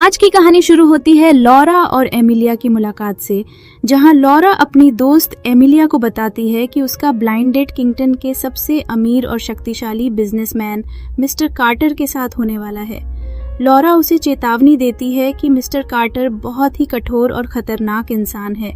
आज की कहानी शुरू होती है लॉरा और एमिलिया की मुलाकात से, जहां लॉरा अपनी दोस्त एमिलिया को बताती है कि उसका ब्लाइंड डेट किंगटन के सबसे अमीर और शक्तिशाली बिजनेसमैन मिस्टर कार्टर के साथ होने वाला है। लॉरा उसे चेतावनी देती है कि मिस्टर कार्टर बहुत ही कठोर और खतरनाक इंसान है।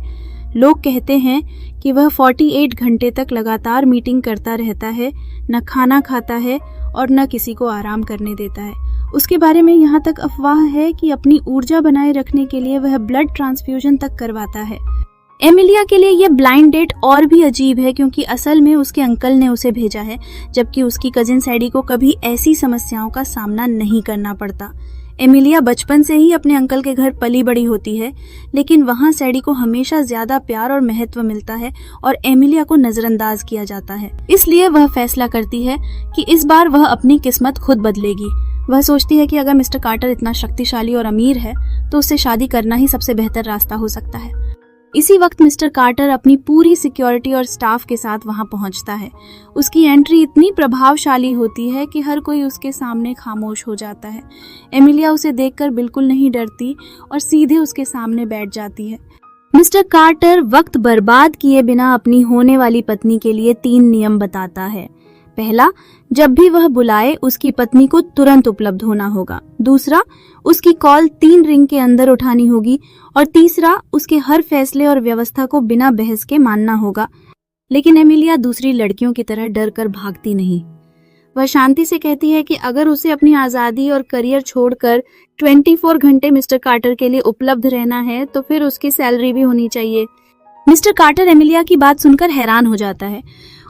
लोग कहते हैं कि वह 48 घंटे तक लगातार मीटिंग करता रहता है, न खाना खाता है और न किसी को आराम करने देता है। उसके बारे में यहाँ तक अफवाह है कि अपनी ऊर्जा बनाए रखने के लिए वह ब्लड ट्रांसफ्यूजन तक करवाता है। एमिलिया के लिए यह ब्लाइंड डेट और भी अजीब है क्योंकि असल में उसके अंकल ने उसे भेजा है, जबकि उसकी कजिन सैडी को कभी ऐसी समस्याओं का सामना नहीं करना पड़ता। एमिलिया बचपन से ही अपने अंकल के घर पली बड़ी होती है, लेकिन वहाँ सैडी को हमेशा ज्यादा प्यार और महत्व मिलता है और एमिलिया को नजरअंदाज किया जाता है। इसलिए वह फैसला करती है कि इस बार वह अपनी किस्मत खुद बदलेगी। वह सोचती है कि अगर मिस्टर कार्टर इतना शक्तिशाली और अमीर है तो उससे शादी करना ही सबसे बेहतर रास्ता हो सकता है। इसी वक्त मिस्टर कार्टर अपनी पूरी सिक्योरिटी और स्टाफ के साथ वहां पहुंचता है। उसकी एंट्री इतनी प्रभावशाली होती है कि हर कोई उसके सामने खामोश हो जाता है। एमिलिया उसे देखकर बिल्कुल नहीं डरती और सीधे उसके सामने बैठ जाती है। मिस्टर कार्टर वक्त बर्बाद किए बिना अपनी होने वाली पत्नी के लिए 3 नियम बताता है। पहला, जब भी वह बुलाए उसकी पत्नी को तुरंत उपलब्ध होना होगा। दूसरा, उसकी कॉल 3 रिंग के अंदर उठानी होगी। और तीसरा, उसके हर फैसले और व्यवस्था को बिना बहस के मानना होगा। लेकिन एमिलिया दूसरी लड़कियों की तरह डर कर भागती नहीं। वह शांति से कहती है कि अगर उसे अपनी आजादी और करियर छोड़कर 24 घंटे मिस्टर कार्टर के लिए उपलब्ध रहना है तो फिर उसकी सैलरी भी होनी चाहिए। मिस्टर कार्टर एमिलिया की बात सुनकर हैरान हो जाता है।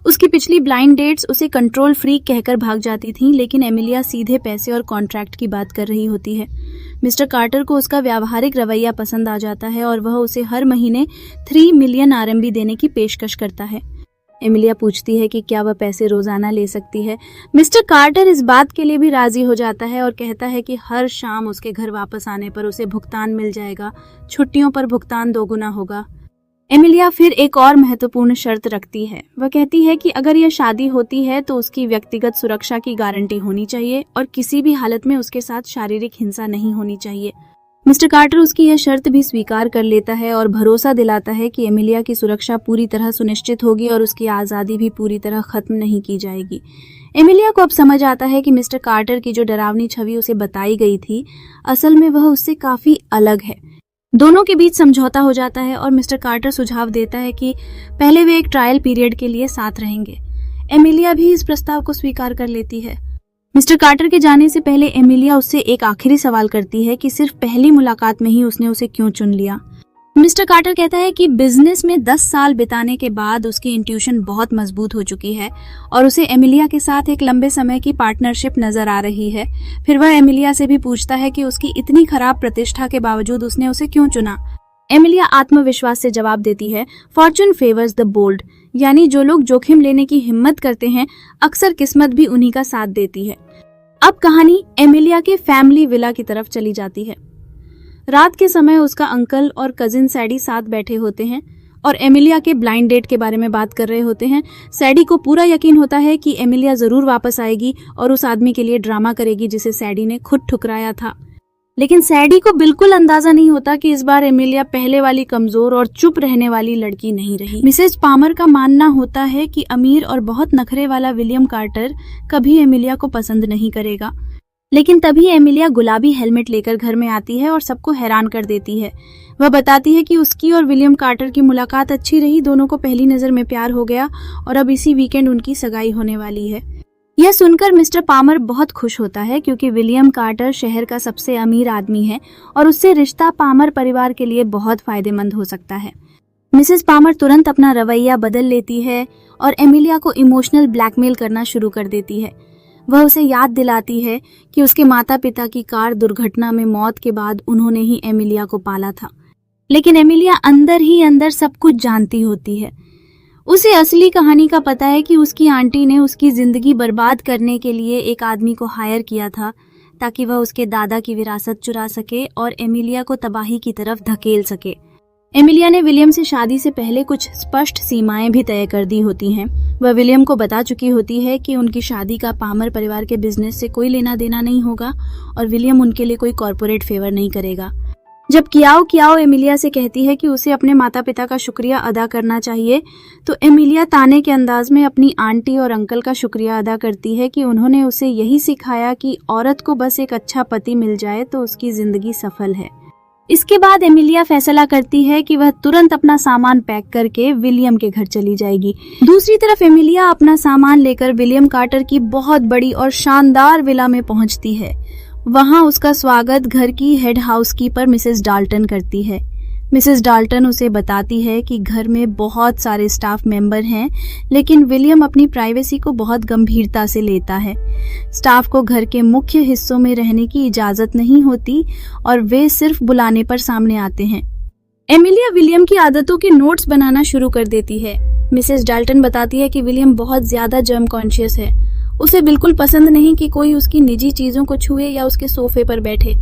उसकी पिछली ब्लाइंड डेट्स उसे कंट्रोल फ्रीक कहकर भाग जाती थीं, लेकिन एमिलिया सीधे पैसे और कॉन्ट्रैक्ट की बात कर रही होती है। मिस्टर कार्टर को उसका व्यावहारिक रवैया पसंद आ जाता है और वह उसे हर महीने 3 मिलियन RMB देने की पेशकश करता है। एमिलिया पूछती है कि क्या वह पैसे रोजाना ले सकती है। मिस्टर कार्टर इस बात के लिए भी राजी हो जाता है और कहता है कि हर शाम उसके घर वापस आने पर उसे भुगतान मिल जाएगा, छुट्टियों पर भुगतान 2 गुना होगा। एमिलिया फिर एक और महत्वपूर्ण शर्त रखती है। वह कहती है कि अगर यह शादी होती है तो उसकी व्यक्तिगत सुरक्षा की गारंटी होनी चाहिए और किसी भी हालत में उसके साथ शारीरिक हिंसा नहीं होनी चाहिए। मिस्टर कार्टर उसकी यह शर्त भी स्वीकार कर लेता है और भरोसा दिलाता है कि एमिलिया की सुरक्षा पूरी तरह सुनिश्चित होगी और उसकी आज़ादी भी पूरी तरह खत्म नहीं की जाएगी। एमिलिया को अब समझ आता है कि मिस्टर कार्टर की जो डरावनी छवि उसे बताई गई थी, असल में वह उससे काफी अलग है। दोनों के बीच समझौता हो जाता है और मिस्टर कार्टर सुझाव देता है कि पहले वे एक ट्रायल पीरियड के लिए साथ रहेंगे। एमिलिया भी इस प्रस्ताव को स्वीकार कर लेती है। मिस्टर कार्टर के जाने से पहले एमिलिया उससे एक आखिरी सवाल करती है कि सिर्फ पहली मुलाकात में ही उसने उसे क्यों चुन लिया। मिस्टर कार्टर कहता है कि बिजनेस में 10 साल बिताने के बाद उसकी इंट्यूशन बहुत मजबूत हो चुकी है और उसे एमिलिया के साथ एक लंबे समय की पार्टनरशिप नजर आ रही है। फिर वह एमिलिया से भी पूछता है कि उसकी इतनी खराब प्रतिष्ठा के बावजूद उसने उसे क्यों चुना। एमिलिया आत्मविश्वास से जवाब देती है, फॉर्चून फेवर्स द बोल्ड, यानी जो लोग जोखिम लेने की हिम्मत करते हैं अक्सर किस्मत भी उन्हीं का साथ देती है। अब कहानी एमिलिया के फैमिली विला की तरफ चली जाती है। रात के समय उसका अंकल और कजिन सैडी साथ बैठे होते हैं और एमिलिया के ब्लाइंड डेट के बारे में बात कर रहे होते हैं। सैडी को पूरा यकीन होता है कि एमिलिया जरूर वापस आएगी और उस आदमी के लिए ड्रामा करेगी जिसे सैडी ने खुद ठुकराया था। लेकिन सैडी को बिल्कुल अंदाजा नहीं होता कि इस बार एमिलिया पहले वाली कमजोर और चुप रहने वाली लड़की नहीं रही। मिसेज पामर का मानना होता है कि अमीर और बहुत नखरे वाला विलियम कार्टर कभी एमिलिया को पसंद नहीं करेगा। लेकिन तभी एमिलिया गुलाबी हेलमेट लेकर घर में आती है और सबको हैरान कर देती है। वह बताती है कि उसकी और विलियम कार्टर की मुलाकात अच्छी रही, दोनों को पहली नजर में प्यार हो गया और अब इसी वीकेंड उनकी सगाई होने वाली है। यह सुनकर मिस्टर पामर बहुत खुश होता है क्योंकि विलियम कार्टर शहर का सबसे अमीर आदमी है और उससे रिश्ता पामर परिवार के लिए बहुत फायदेमंद हो सकता है। मिसेस पामर तुरंत अपना रवैया बदल लेती है और एमिलिया को इमोशनल ब्लैकमेल करना शुरू कर देती है। वह उसे याद दिलाती है कि उसके माता पिता की कार दुर्घटना में मौत के बाद उन्होंने ही एमिलिया को पाला था। लेकिन एमिलिया अंदर ही अंदर सब कुछ जानती होती है। उसे असली कहानी का पता है कि उसकी आंटी ने उसकी जिंदगी बर्बाद करने के लिए एक आदमी को हायर किया था ताकि वह उसके दादा की विरासत चुरा सके और एमिलिया को तबाही की तरफ धकेल सके। एमिलिया ने विलियम से शादी से पहले कुछ स्पष्ट सीमाएं भी तय कर दी होती हैं। वह विलियम को बता चुकी होती है कि उनकी शादी का पामर परिवार के बिजनेस से कोई लेना देना नहीं होगा और विलियम उनके लिए कोई कॉर्पोरेट फेवर नहीं करेगा। जब कियाओ एमिलिया से कहती है कि उसे अपने माता पिता का शुक्रिया अदा करना चाहिए, तो एमिलिया ताने के अंदाज में अपनी आंटी और अंकल का शुक्रिया अदा करती है कि उन्होंने उसे यही सिखाया कि औरत को बस एक अच्छा पति मिल जाए तो उसकी जिंदगी सफल है। इसके बाद एमिलिया फैसला करती है कि वह तुरंत अपना सामान पैक करके विलियम के घर चली जाएगी। दूसरी तरफ एमिलिया अपना सामान लेकर विलियम कार्टर की बहुत बड़ी और शानदार विला में पहुंचती है। वहां उसका स्वागत घर की हेड हाउसकीपर मिसेस डाल्टन करती है। मिसेस डाल्टन उसे बताती है कि घर में बहुत सारे स्टाफ मेंबर हैं, लेकिन विलियम अपनी प्राइवेसी को बहुत गंभीरता से लेता है। स्टाफ को घर के मुख्य हिस्सों में रहने की इजाजत नहीं होती और वे सिर्फ बुलाने पर सामने आते हैं। एमिलिया विलियम की आदतों के नोट्स बनाना शुरू कर देती है। मिसेस डाल्टन बताती है कि विलियम बहुत ज्यादा जर्म कॉन्शियस है। उसे बिल्कुल पसंद नहीं कि कोई उसकी निजी चीजों को छुए या उसके सोफे पर बैठे,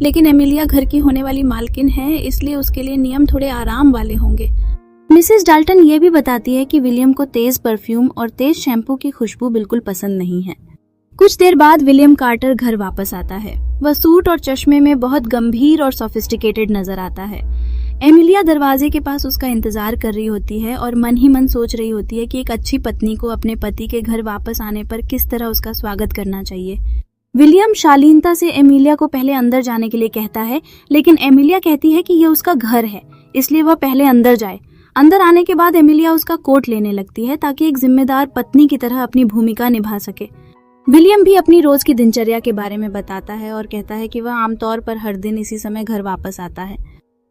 लेकिन एमिलिया घर की होने वाली मालकिन है, इसलिए उसके लिए नियम थोड़े आराम वाले होंगे। मिसेस डाल्टन ये भी बताती है कि विलियम को तेज परफ्यूम और तेज शैम्पू की खुशबू बिल्कुल पसंद नहीं है। कुछ देर बाद विलियम कार्टर घर वापस आता है। वह सूट और चश्मे में बहुत गंभीर और सोफिस्टिकेटेड नजर आता है। एमिलिया दरवाजे के पास उसका इंतजार कर रही होती है और मन ही मन सोच रही होती है कि एक अच्छी पत्नी को अपने पति के घर वापस आने पर किस तरह उसका स्वागत करना चाहिए। विलियम शालीनता से एमिलिया को पहले अंदर जाने के लिए कहता है, लेकिन एमिलिया कहती है कि यह उसका घर है, इसलिए वह पहले अंदर जाए। अंदर आने के बाद एमिलिया उसका कोट लेने लगती है ताकि एक जिम्मेदार पत्नी की तरह अपनी भूमिका निभा सके। विलियम भी अपनी रोज की दिनचर्या के बारे में बताता है और कहता है कि वह आमतौर पर हर दिन इसी समय घर वापस आता है।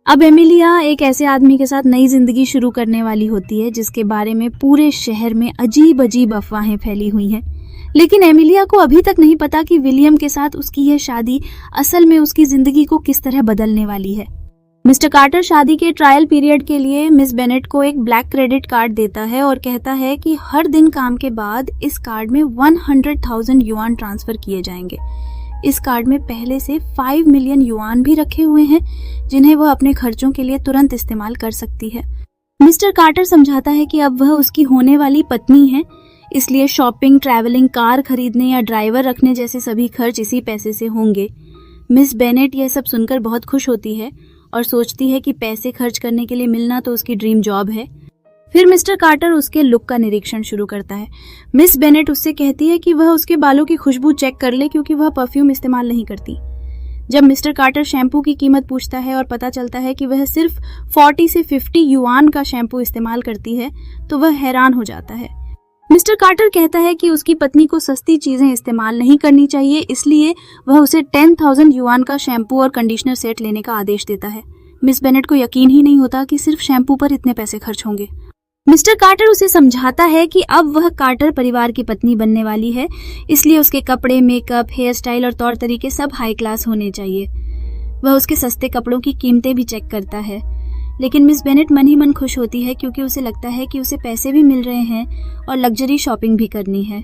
अब एमिलिया एक ऐसे आदमी के साथ नई जिंदगी शुरू करने वाली होती है जिसके बारे में पूरे शहर में अजीब अजीब अफवाहें फैली हुई हैं। लेकिन एमिलिया को अभी तक नहीं पता कि विलियम के साथ उसकी यह शादी असल में उसकी जिंदगी को किस तरह बदलने वाली है। मिस्टर कार्टर शादी के ट्रायल पीरियड के लिए मिस बेनेट को एक ब्लैक क्रेडिट कार्ड देता है और कहता है कि हर दिन काम के बाद इस कार्ड में 100,000 युआन ट्रांसफर किए जाएंगे। इस कार्ड में पहले से 5 मिलियन युआन भी रखे हुए हैं, जिन्हें वह अपने खर्चों के लिए तुरंत इस्तेमाल कर सकती है। मिस्टर कार्टर समझाता है कि अब वह उसकी होने वाली पत्नी है, इसलिए शॉपिंग, ट्रैवलिंग, कार खरीदने या ड्राइवर रखने जैसे सभी खर्च इसी पैसे से होंगे। मिस बेनेट यह सब सुनकर बहुत खुश होती है और सोचती है कि पैसे खर्च करने के लिए मिलना तो उसकी ड्रीम जॉब है। फिर मिस्टर कार्टर उसके लुक का निरीक्षण शुरू करता है। मिस बेनेट उससे कहती है कि वह उसके बालों की खुशबू चेक कर ले क्योंकि वह परफ्यूम इस्तेमाल नहीं करती। जब मिस्टर कार्टर शैम्पू की कीमत पूछता है और पता चलता है कि वह सिर्फ 40 से 50 युआन का शैम्पू इस्तेमाल करती है, तो वह हैरान हो जाता है। मिस्टर कार्टर कहता है कि उसकी पत्नी को सस्ती चीजें इस्तेमाल नहीं करनी चाहिए, इसलिए वह उसे 10,000 युआन का शैम्पू और कंडीशनर सेट लेने का आदेश देता है। मिस बेनेट को यकीन ही नहीं होता कि सिर्फ शैम्पू पर इतने पैसे खर्च होंगे। मिस्टर कार्टर उसे समझाता है कि अब वह कार्टर परिवार की पत्नी बनने वाली है, इसलिए उसके कपड़े, मेकअप, हेयर स्टाइल और तौर तरीके सब हाई क्लास होने चाहिए। वह उसके सस्ते कपड़ों की कीमतें भी चेक करता है, लेकिन मिस बेनेट मन ही मन खुश होती है क्योंकि उसे लगता है कि उसे पैसे भी मिल रहे हैं और लग्जरी शॉपिंग भी करनी है।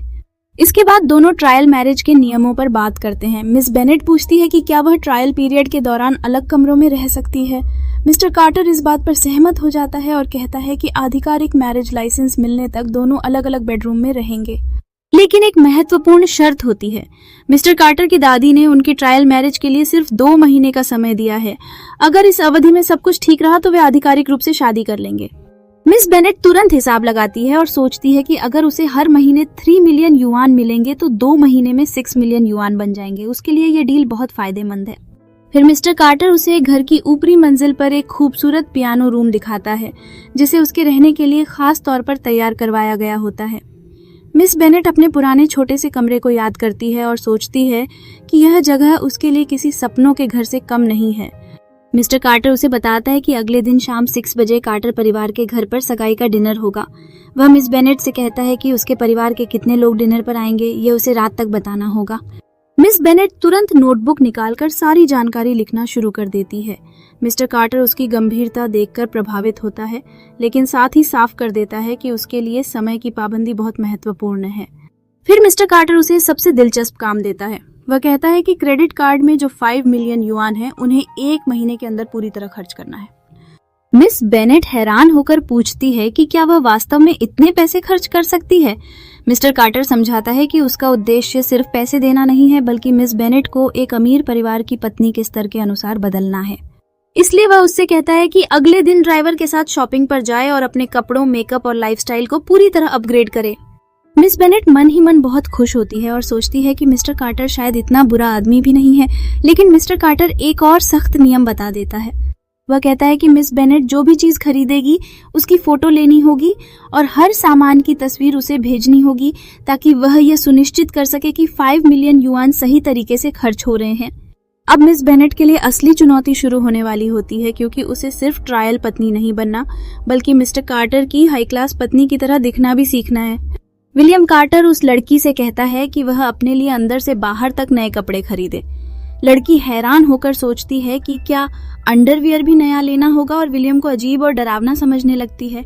इसके बाद दोनों ट्रायल मैरिज के नियमों पर बात करते हैं। मिस बेनेट पूछती है कि क्या वह ट्रायल पीरियड के दौरान अलग कमरों में रह सकती है। मिस्टर कार्टर इस बात पर सहमत हो जाता है और कहता है कि आधिकारिक मैरिज लाइसेंस मिलने तक दोनों अलग अलग बेडरूम में रहेंगे। लेकिन एक महत्वपूर्ण शर्त होती है। मिस्टर कार्टर की दादी ने उनकी ट्रायल मैरिज के लिए सिर्फ 2 महीने का समय दिया है। अगर इस अवधि में सब कुछ ठीक रहा तो वे आधिकारिक रूप से शादी कर लेंगे। मिस बेनेट तुरंत हिसाब लगाती है और सोचती है कि अगर उसे हर महीने 3 मिलियन युआन मिलेंगे तो 2 महीने में 6 मिलियन युआन बन जाएंगे। उसके लिए यह डील बहुत फायदेमंद है। फिर मिस्टर कार्टर उसे घर की ऊपरी मंजिल पर एक खूबसूरत पियानो रूम दिखाता है, जिसे उसके रहने के लिए खास तौर पर तैयार करवाया गया होता है। मिस बेनेट अपने पुराने छोटे से कमरे को याद करती है और सोचती है कि यह जगह उसके लिए किसी सपनों के घर से कम नहीं है। मिस्टर कार्टर उसे बताता है कि अगले दिन शाम 6 बजे कार्टर परिवार के घर पर सगाई का डिनर होगा। वह मिस बेनेट से कहता है कि उसके परिवार के कितने लोग डिनर पर आएंगे ये उसे रात तक बताना होगा। मिस बेनेट तुरंत नोटबुक निकालकर सारी जानकारी लिखना शुरू कर देती है। मिस्टर कार्टर उसकी गंभीरता देखकर प्रभावित होता है, लेकिन साथ ही साफ कर देता है कि उसके लिए समय की पाबंदी बहुत महत्वपूर्ण है। फिर मिस्टर कार्टर उसे सबसे दिलचस्प काम देता है। वह कहता है कि क्रेडिट कार्ड में जो 5 मिलियन युआन है उन्हें 1 महीने के अंदर पूरी तरह खर्च करना है। मिस बेनेट हैरान होकर पूछती है कि क्या वह वास्तव में इतने पैसे खर्च कर सकती है। मिस्टर कार्टर समझाता है कि उसका उद्देश्य सिर्फ पैसे देना नहीं है, बल्कि मिस बेनेट को एक अमीर परिवार की पत्नी के स्तर के अनुसार बदलना है। इसलिए वह उससे कहता है कि अगले दिन ड्राइवर के साथ शॉपिंग पर जाए और अपने कपड़ों, मेकअप और लाइफस्टाइल को पूरी तरह अपग्रेड करे। मिस बेनेट मन ही मन बहुत खुश होती है और सोचती है कि मिस्टर कार्टर शायद इतना बुरा आदमी भी नहीं है, लेकिन मिस्टर कार्टर एक और सख्त नियम बता देता है। वह कहता है कि मिस बेनेट जो भी चीज खरीदेगी उसकी फोटो लेनी होगी और हर सामान की तस्वीर उसे भेजनी होगी, ताकि वह यह सुनिश्चित कर सके कि 5 मिलियन युआन सही तरीके से खर्च हो रहे हैं। अब मिस बेनेट के लिए असली चुनौती शुरू होने वाली होती है, क्योंकि उसे सिर्फ ट्रायल पत्नी नहीं बनना, बल्कि मिस्टर कार्टर की हाई क्लास पत्नी की तरह दिखना भी सीखना है। विलियम कार्टर उस लड़की से कहता है कि वह अपने लिए अंदर से बाहर तक नए कपड़े खरीदे। लड़की हैरान होकर सोचती है कि क्या अंडरवियर भी नया लेना होगा और विलियम को अजीब और डरावना समझने लगती है।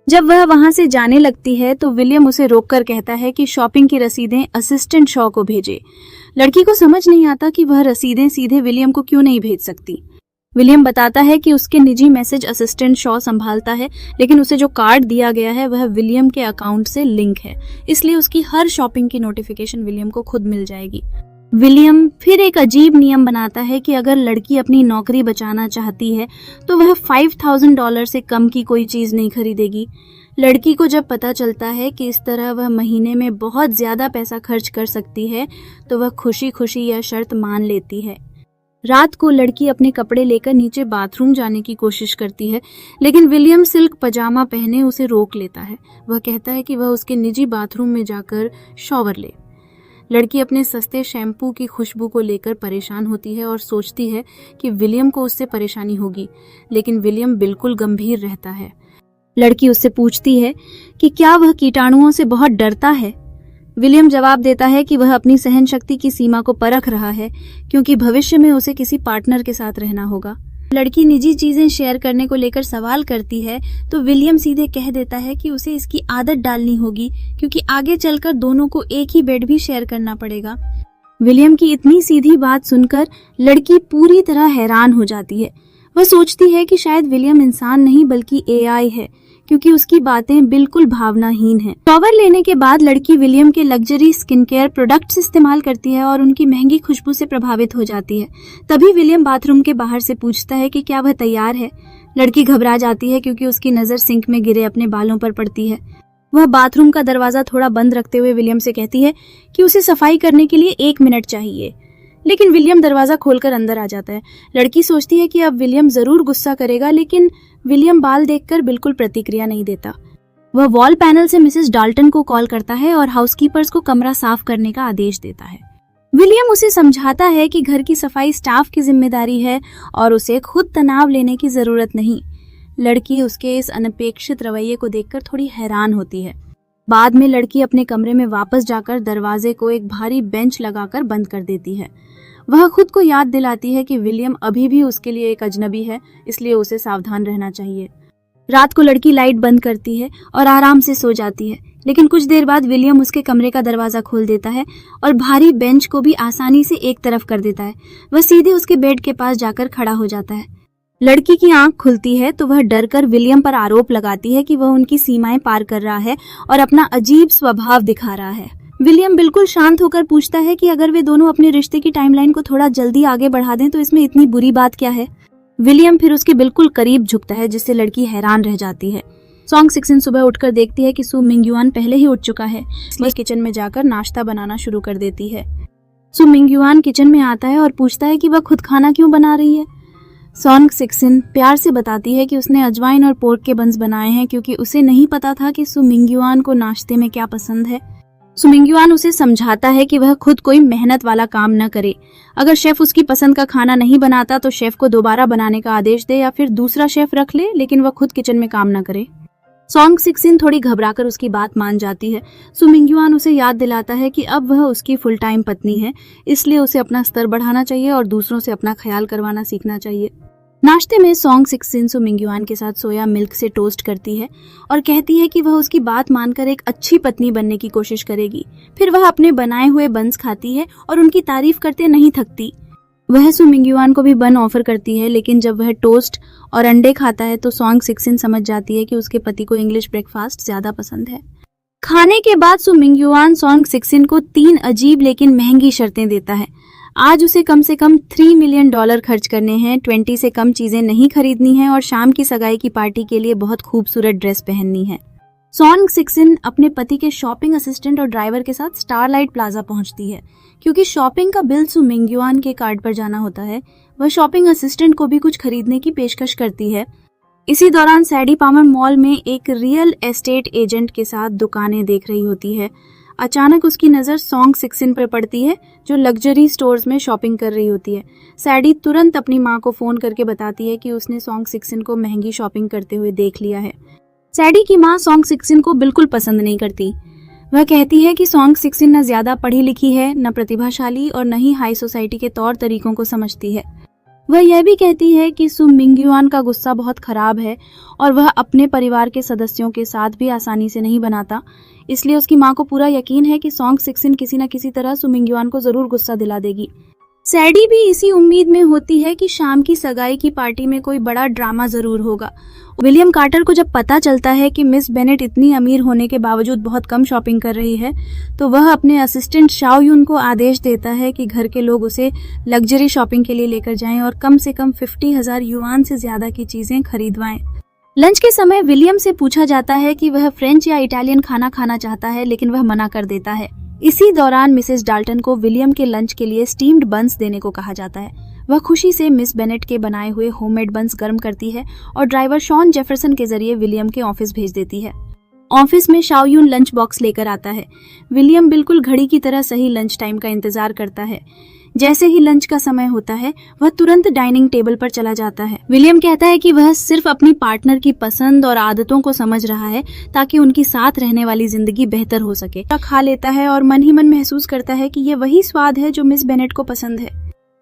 जब वह वहां से जाने लगती है तो विलियम उसे रोककर कहता है कि शॉपिंग की रसीदें असिस्टेंट शॉ को भेजे। लड़की को समझ नहीं आता कि वह रसीदें सीधे विलियम को क्यों नहीं भेज सकती। विलियम बताता है कि उसके निजी मैसेज असिस्टेंट शॉ संभालता है, लेकिन उसे जो कार्ड दिया गया है वह विलियम के अकाउंट से लिंक है, इसलिए उसकी हर शॉपिंग की नोटिफिकेशन विलियम को खुद मिल जाएगी। विलियम फिर एक अजीब नियम बनाता है कि अगर लड़की अपनी नौकरी बचाना चाहती है तो वह $5,000 से कम की कोई चीज नहीं खरीदेगी। लड़की को जब पता चलता है कि इस तरह वह महीने में बहुत ज्यादा पैसा खर्च कर सकती है तो वह खुशी खुशी यह शर्त मान लेती है। रात को लड़की अपने कपड़े लेकर नीचे बाथरूम जाने की कोशिश करती है, लेकिन विलियम सिल्क पजामा पहने उसे रोक लेता है। वह कहता है कि वह उसके निजी बाथरूम में जाकर शॉवर ले। लड़की अपने सस्ते शैम्पू की खुशबू को लेकर परेशान होती है और सोचती है कि विलियम को उससे परेशानी होगी, लेकिन विलियम बिल्कुल गंभीर रहता है। लड़की उससे पूछती है कि क्या वह कीटाणुओं से बहुत डरता है। विलियम जवाब देता है कि वह अपनी सहन शक्ति की सीमा को परख रहा है, क्योंकि भविष्य में उसे किसी पार्टनर के साथ रहना होगा। लड़की निजी चीजें शेयर करने को लेकर सवाल करती है तो विलियम सीधे कह देता है कि उसे इसकी आदत डालनी होगी, क्योंकि आगे चलकर दोनों को एक ही बेड भी शेयर करना पड़ेगा। विलियम की इतनी सीधी बात सुनकर लड़की पूरी तरह हैरान हो जाती है। वह सोचती है कि शायद विलियम इंसान नहीं बल्कि एआई है, क्योंकि उसकी बातें बिल्कुल भावनाहीन हैं। शॉवर लेने के बाद लड़की विलियम के लग्जरी स्किन केयर प्रोडक्ट्स इस्तेमाल करती है और उनकी महंगी खुशबू से प्रभावित हो जाती है। तभी विलियम बाथरूम के बाहर से पूछता है कि क्या वह तैयार है। लड़की घबरा जाती है क्योंकि उसकी नजर सिंक में गिरे अपने बालों पर पड़ती है। वह बाथरूम का दरवाजा थोड़ा बंद रखते हुए विलियम से कहती है कि उसे सफाई करने के लिए 1 मिनट चाहिए, लेकिन विलियम दरवाजा खोलकर अंदर आ जाता है। लड़की सोचती है कि अब विलियम जरूर गुस्सा करेगा, लेकिन विलियम बाल देखकर बिल्कुल प्रतिक्रिया नहीं देता। वह वॉल पैनल से मिसेस डाल्टन को कॉल करता है और हाउसकीपर्स को कमरा साफ करने का आदेश देता है। विलियम उसे समझाता है कि घर की सफाई स्टाफ की जिम्मेदारी है और उसे खुद तनाव लेने की जरूरत नहीं। लड़की उसके इस अनपेक्षित रवैये को देखकर थोड़ी हैरान होती है। बाद में लड़की अपने कमरे में वापस जाकर दरवाजे को एक भारी बेंच लगाकर बंद कर देती है। वह खुद को याद दिलाती है कि विलियम अभी भी उसके लिए एक अजनबी है, इसलिए उसे सावधान रहना चाहिए। रात को लड़की लाइट बंद करती है और आराम से सो जाती है, लेकिन कुछ देर बाद विलियम उसके कमरे का दरवाजा खोल देता है और भारी बेंच को भी आसानी से एक तरफ कर देता है। वह सीधे उसके बेड के पास जाकर खड़ा हो जाता है। लड़की की आंख खुलती है तो वह डरकर विलियम पर आरोप लगाती है कि वह उनकी सीमाएं पार कर रहा है और अपना अजीब स्वभाव दिखा रहा है। विलियम बिल्कुल शांत होकर पूछता है कि अगर वे दोनों अपने रिश्ते की टाइमलाइन को थोड़ा जल्दी आगे बढ़ा दें तो इसमें इतनी बुरी बात क्या है। विलियम फिर उसके बिल्कुल करीब झुकता है, जिससे लड़की हैरान रह जाती है। सॉन्ग 16 सुबह उठकर देखती है कि सू मिंगयुआन पहले ही उठ चुका है, इसलिए किचन में जाकर नाश्ता बनाना शुरू कर देती है। सू मिंगयुआन किचन में आता है और पूछता है कि वह खुद खाना क्यों बना रही है। सॉन्ग 16 प्यार से बताती है कि उसने अजवाइन और पोर्क के बंस बनाए हैं, क्योंकि उसे नहीं पता था कि सू मिंगयुआन को नाश्ते में क्या पसंद है। सू मिंगयुआन उसे समझाता है कि वह खुद कोई मेहनत वाला काम न करे। अगर शेफ उसकी पसंद का खाना नहीं बनाता तो शेफ को दोबारा बनाने का आदेश दे या फिर दूसरा शेफ रख ले, लेकिन वह खुद किचन में काम न करे। सॉन्ग 16 थोड़ी घबराकर उसकी बात मान जाती है। सू मिंगयुआन उसे याद दिलाता है कि अब वह उसकी फुल टाइम पत्नी है, इसलिए उसे अपना स्तर बढ़ाना चाहिए और दूसरों से अपना ख्याल करवाना सीखना चाहिए। नाश्ते में सॉन्ग 16 सू मिंगयुआन के साथ सोया मिल्क से टोस्ट करती है और कहती है कि वह उसकी बात मानकर एक अच्छी पत्नी बनने की कोशिश करेगी। फिर वह अपने बनाए हुए बंस खाती है और उनकी तारीफ करते नहीं थकती। वह सु मिंगयुआन को भी बन ऑफर करती है, लेकिन जब वह टोस्ट और अंडे खाता है तो सॉन्ग सिक्सिन समझ जाती है कि उसके पति को इंग्लिश ब्रेकफास्ट ज्यादा पसंद है। खाने के बाद सु मिंगयुआन सॉन्ग सिक्सिन को 3 अजीब लेकिन महंगी शर्तें देता है। आज उसे कम से कम $3 मिलियन खर्च करने हैं, 20 से कम चीजें नहीं खरीदनी है और शाम की सगाई की पार्टी के लिए बहुत खूबसूरत ड्रेस पहननी है। सॉन्ग सिक्सिन अपने पति के शॉपिंग असिस्टेंट और ड्राइवर के साथ स्टारलाइट प्लाजा पहुंचती है। क्योंकि शॉपिंग का बिल सु मिंगयुआन के कार्ड पर जाना होता है, वह शॉपिंग असिस्टेंट को भी कुछ खरीदने की पेशकश करती है। इसी दौरान सैडी पामर मॉल में एक रियल एस्टेट एजेंट के साथ दुकानें देख रही होती है। अचानक उसकी नजर सॉन्ग सिक्सिन पर पड़ती है, जो लग्जरी स्टोर्स में शॉपिंग कर रही होती है। सैडी तुरंत अपनी माँ को फोन करके बताती है कि उसने सॉन्ग सिक्सिन को महंगी शॉपिंग करते हुए देख लिया है। सैडी की माँ सॉन्ग सिक्सिन को बिल्कुल पसंद नहीं करती। वह कहती है कि सॉन्ग सिक्सिन न ज्यादा पढ़ी लिखी है, न प्रतिभाशाली और न ही हाई सोसाइटी के तौर तरीकों को समझती है। वह यह भी कहती है कि सु मिंगयुआन का गुस्सा बहुत खराब है और वह अपने परिवार के सदस्यों के साथ भी आसानी से नहीं बनाता, इसलिए उसकी माँ को पूरा यकीन है कि सॉन्ग सिक्सिन किसी न किसी तरह सु मिंगयुआन को जरूर गुस्सा दिला देगी। सैडी भी इसी उम्मीद में होती है कि शाम की सगाई की पार्टी में कोई बड़ा ड्रामा जरूर होगा। विलियम कार्टर को जब पता चलता है कि मिस बेनेट इतनी अमीर होने के बावजूद बहुत कम शॉपिंग कर रही है, तो वह अपने असिस्टेंट शाओ यून को आदेश देता है कि घर के लोग उसे लग्जरी शॉपिंग के लिए लेकर जाएं और कम से कम 50,000 युआन से ज्यादा की चीजें खरीदवाएं। लंच के समय विलियम से पूछा जाता है कि वह फ्रेंच या इटालियन खाना खाना चाहता है, लेकिन वह मना कर देता है। इसी दौरान मिसेस डाल्टन को विलियम के लंच के लिए स्टीम्ड बंस देने को कहा जाता है। वह खुशी से मिस बेनेट के बनाए हुए होममेड बंस गर्म करती है और ड्राइवर शॉन जेफरसन के जरिए विलियम के ऑफिस भेज देती है। ऑफिस में शाओ यून लंच बॉक्स लेकर आता है। विलियम बिल्कुल घड़ी की तरह सही लंच टाइम का इंतजार करता है। जैसे ही लंच का समय होता है, वह तुरंत डाइनिंग टेबल पर चला जाता है। विलियम कहता है कि वह सिर्फ अपनी पार्टनर की पसंद और आदतों को समझ रहा है ताकि उनकी साथ रहने वाली जिंदगी बेहतर हो सके। खा लेता है और मन ही मन महसूस करता है कि यह वही स्वाद है जो मिस बेनेट को पसंद है।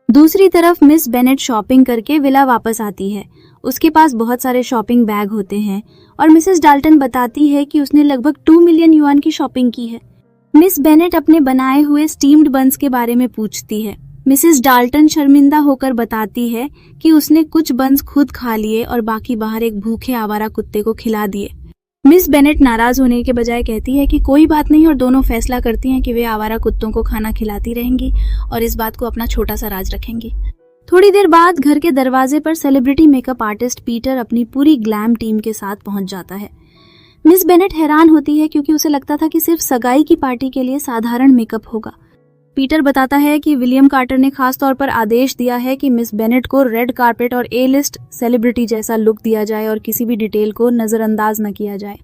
दूसरी तरफ मिस बेनेट शॉपिंग करके विला वापस आती है। उसके पास बहुत सारे शॉपिंग बैग होते हैं और मिसेस डाल्टन बताती है कि उसने लगभग 2 मिलियन युआन की शॉपिंग की है। मिस बेनेट अपने बनाए हुए स्टीम्ड बंस के बारे में पूछती है। मिसेस डाल्टन शर्मिंदा होकर बताती है कि उसने कुछ बंस खुद खा लिए और बाकी बाहर एक भूखे आवारा कुत्ते को खिला दिए। मिस बेनेट नाराज होने के बजाय कहती है कि कोई बात नहीं और दोनों फैसला करती हैं कि वे आवारा कुत्तों को खाना खिलाती रहेंगी और इस बात को अपना छोटा सा राज रखेंगी। थोड़ी देर बाद घर के दरवाजे पर सेलिब्रिटी मेकअप आर्टिस्ट पीटर अपनी पूरी ग्लैम टीम के साथ पहुंच जाता है। मिस बेनेट हैरान होती है क्योंकि उसे लगता था कि सिर्फ सगाई की पार्टी के लिए साधारण मेकअप होगा। पीटर बताता है कि विलियम कार्टर ने खास तौर पर आदेश दिया है कि मिस बेनेट को रेड कार्पेट और ए लिस्ट सेलिब्रिटी जैसा लुक दिया जाए और किसी भी डिटेल को नजरअंदाज न किया जाए।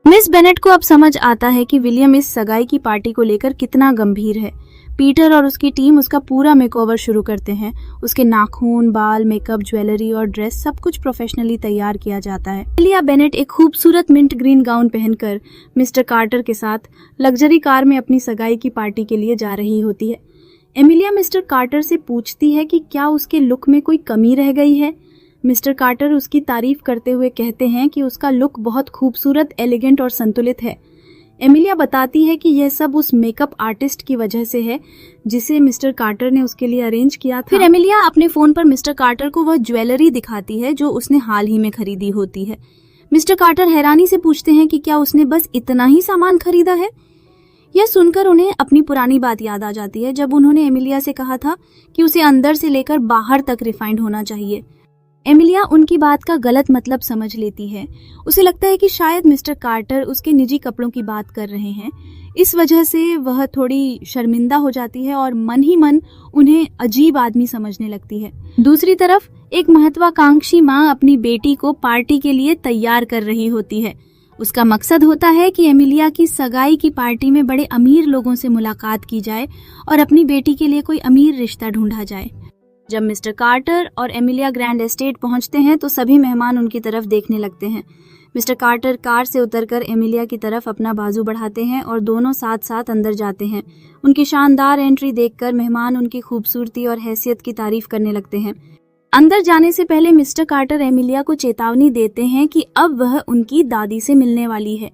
मिस बेनेट को अब समझ आता है कि विलियम इस सगाई की पार्टी को लेकर कितना गंभीर है। पीटर और उसकी टीम उसका पूरा मेकओवर शुरू करते हैं। उसके नाखून, बाल, मेकअप, ज्वेलरी और ड्रेस सब कुछ प्रोफेशनली तैयार किया जाता है। एमिलिया बेनेट एक खूबसूरत मिंट ग्रीन गाउन पहनकर मिस्टर कार्टर के साथ लग्जरी कार में अपनी सगाई की पार्टी के लिए जा रही होती है। एमिलिया मिस्टर कार्टर से पूछती है कि क्या उसके लुक में कोई कमी रह गई है। मिस्टर कार्टर उसकी तारीफ करते हुए कहते हैं कि उसका लुक बहुत खूबसूरत, एलिगेंट और संतुलित है। एमिलिया बताती है कि यह सब उस मेकअप आर्टिस्ट की वजह से है जिसे मिस्टर कार्टर ने उसके लिए अरेंज किया था। फिर एमिलिया अपने फोन पर मिस्टर कार्टर को वह ज्वेलरी दिखाती है जो उसने हाल ही में खरीदी होती है। मिस्टर कार्टर हैरानी से पूछते हैं कि क्या उसने बस इतना ही सामान खरीदा है। यह सुनकर उन्हें अपनी पुरानी बात याद आ जाती है जब उन्होंने एमिलिया से कहा था कि उसे अंदर से लेकर बाहर तक रिफाइंड होना चाहिए। एमिलिया उनकी बात का गलत मतलब समझ लेती है। उसे लगता है कि शायद मिस्टर कार्टर उसके निजी कपड़ों की बात कर रहे हैं। इस वजह से वह थोड़ी शर्मिंदा हो जाती है और मन ही मन उन्हें अजीब आदमी समझने लगती है। दूसरी तरफ एक महत्वाकांक्षी माँ अपनी बेटी को पार्टी के लिए तैयार कर रही होती है। उसका मकसद होता है कि एमिलिया की सगाई की पार्टी में बड़े अमीर लोगों से मुलाकात की जाए और अपनी बेटी के लिए कोई अमीर रिश्ता ढूंढा जाए। जब मिस्टर कार्टर और एमिलिया ग्रैंड एस्टेट पहुंचते हैं तो सभी मेहमान उनकी तरफ देखने लगते हैं। मिस्टर कार्टर कार से उतरकर एमिलिया की तरफ अपना बाजू बढ़ाते हैं और दोनों साथ साथ अंदर जाते हैं। उनकी शानदार एंट्री देखकर मेहमान उनकी खूबसूरती और हैसियत की तारीफ करने लगते हैं। अंदर जाने से पहले मिस्टर कार्टर एमिलिया को चेतावनी देते हैं कि अब वह उनकी दादी से मिलने वाली है।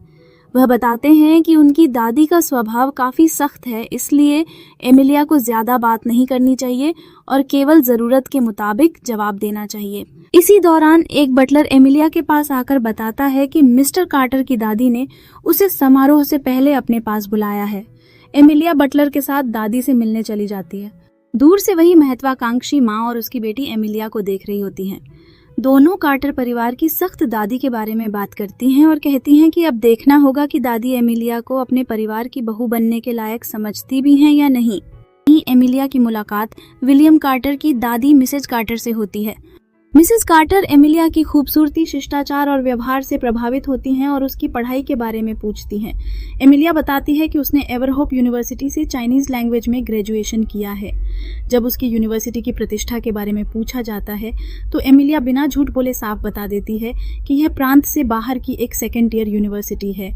वह बताते हैं कि उनकी दादी का स्वभाव काफ़ी सख्त है, इसलिए एमिलिया को ज़्यादा बात नहीं करनी चाहिए और केवल ज़रूरत के मुताबिक जवाब देना चाहिए। इसी दौरान एक बटलर एमिलिया के पास आकर बताता है कि मिस्टर कार्टर की दादी ने उसे समारोह से पहले अपने पास बुलाया है। एमिलिया बटलर के साथ दादी से मिलने चली जाती है। दूर से वही महत्वाकांक्षी माँ और उसकी बेटी एमिलिया को देख रही होती हैं। दोनों कार्टर परिवार की सख्त दादी के बारे में बात करती हैं और कहती हैं कि अब देखना होगा कि दादी एमिलिया को अपने परिवार की बहू बनने के लायक समझती भी हैं या नहीं। एमिलिया की मुलाकात विलियम कार्टर की दादी मिसेज कार्टर से होती है। मिसेस कार्टर एमिलिया की खूबसूरती, शिष्टाचार और व्यवहार से प्रभावित होती हैं और उसकी पढ़ाई के बारे में पूछती हैं। एमिलिया बताती है कि उसने एवरहोप यूनिवर्सिटी से चाइनीज लैंग्वेज में ग्रेजुएशन किया है। जब उसकी यूनिवर्सिटी की प्रतिष्ठा के बारे में पूछा जाता है तो एमिलिया बिना झूठ बोले साफ बता देती है कि यह प्रांत से बाहर की एक सेकेंड ईयर यूनिवर्सिटी है।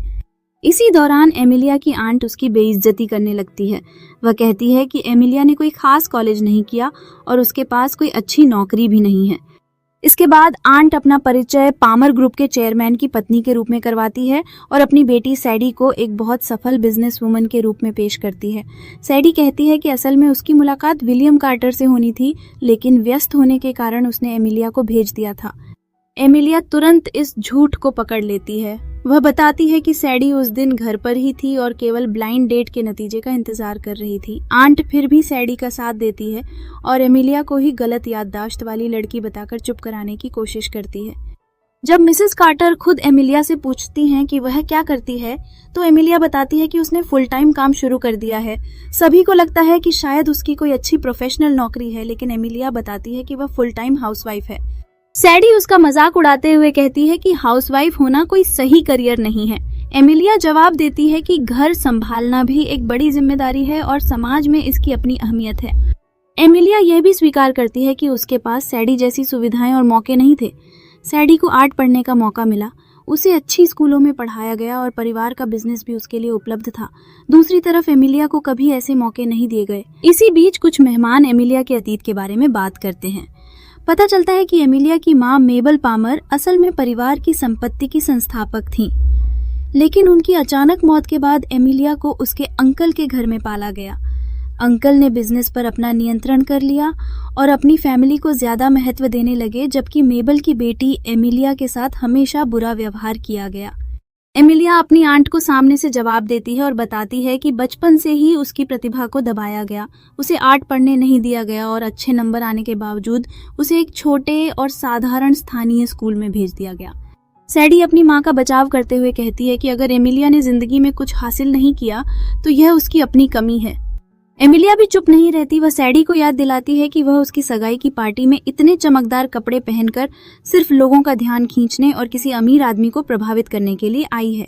इसी दौरान एमिलिया की आंट उसकी बेइज्जती करने लगती है। वह कहती है कि एमिलिया ने कोई खास कॉलेज नहीं किया और उसके पास कोई अच्छी नौकरी भी नहीं है। इसके बाद आंट अपना परिचय पामर ग्रुप के चेयरमैन की पत्नी के रूप में करवाती है और अपनी बेटी सैडी को एक बहुत सफल बिजनेस वुमन के रूप में पेश करती है। सैडी कहती है कि असल में उसकी मुलाकात विलियम कार्टर से होनी थी, लेकिन व्यस्त होने के कारण उसने एमिलिया को भेज दिया था। एमिलिया तुरंत इस झूठ को पकड़ लेती है। वह बताती है कि सैडी उस दिन घर पर ही थी और केवल ब्लाइंड डेट के नतीजे का इंतजार कर रही थी। आंट फिर भी सैडी का साथ देती है और एमिलिया को ही गलत याददाश्त वाली लड़की बताकर चुप कराने की कोशिश करती है। जब मिसेस कार्टर खुद एमिलिया से पूछती हैं कि वह क्या करती है, तो एमिलिया बताती है कि उसने फुल टाइम काम शुरू कर दिया है। सभी को लगता है कि शायद उसकी कोई अच्छी प्रोफेशनल नौकरी है, लेकिन एमिलिया बताती है कि वह फुल टाइम हाउसवाइफ है। सैडी उसका मजाक उड़ाते हुए कहती है कि हाउसवाइफ होना कोई सही करियर नहीं है। एमिलिया जवाब देती है कि घर संभालना भी एक बड़ी जिम्मेदारी है और समाज में इसकी अपनी अहमियत है। एमिलिया यह भी स्वीकार करती है कि उसके पास सैडी जैसी सुविधाएं और मौके नहीं थे। सैडी को आर्ट पढ़ने का मौका मिला, उसे अच्छी स्कूलों में पढ़ाया गया और परिवार का बिजनेस भी उसके लिए उपलब्ध था। दूसरी तरफ एमिलिया को कभी ऐसे मौके नहीं दिए गए। इसी बीच कुछ मेहमान एमिलिया के अतीत के बारे में बात करते हैं। पता चलता है कि एमिलिया की मां मेबल पामर असल में परिवार की संपत्ति की संस्थापक थीं, लेकिन उनकी अचानक मौत के बाद एमिलिया को उसके अंकल के घर में पाला गया। अंकल ने बिजनेस पर अपना नियंत्रण कर लिया और अपनी फैमिली को ज्यादा महत्व देने लगे, जबकि मेबल की बेटी एमिलिया के साथ हमेशा बुरा व्यवहार किया गया। एमिलिया अपनी आंट को सामने से जवाब देती है और बताती है कि बचपन से ही उसकी प्रतिभा को दबाया गया, उसे आर्ट पढ़ने नहीं दिया गया और अच्छे नंबर आने के बावजूद उसे एक छोटे और साधारण स्थानीय स्कूल में भेज दिया गया। सैडी अपनी मां का बचाव करते हुए कहती है कि अगर एमिलिया ने जिंदगी में कुछ हासिल नहीं किया तो यह उसकी अपनी कमी है। एमिलिया भी चुप नहीं रहती। वह सैडी को याद दिलाती है कि वह उसकी सगाई की पार्टी में इतने चमकदार कपड़े पहनकर सिर्फ लोगों का ध्यान खींचने और किसी अमीर आदमी को प्रभावित करने के लिए आई है।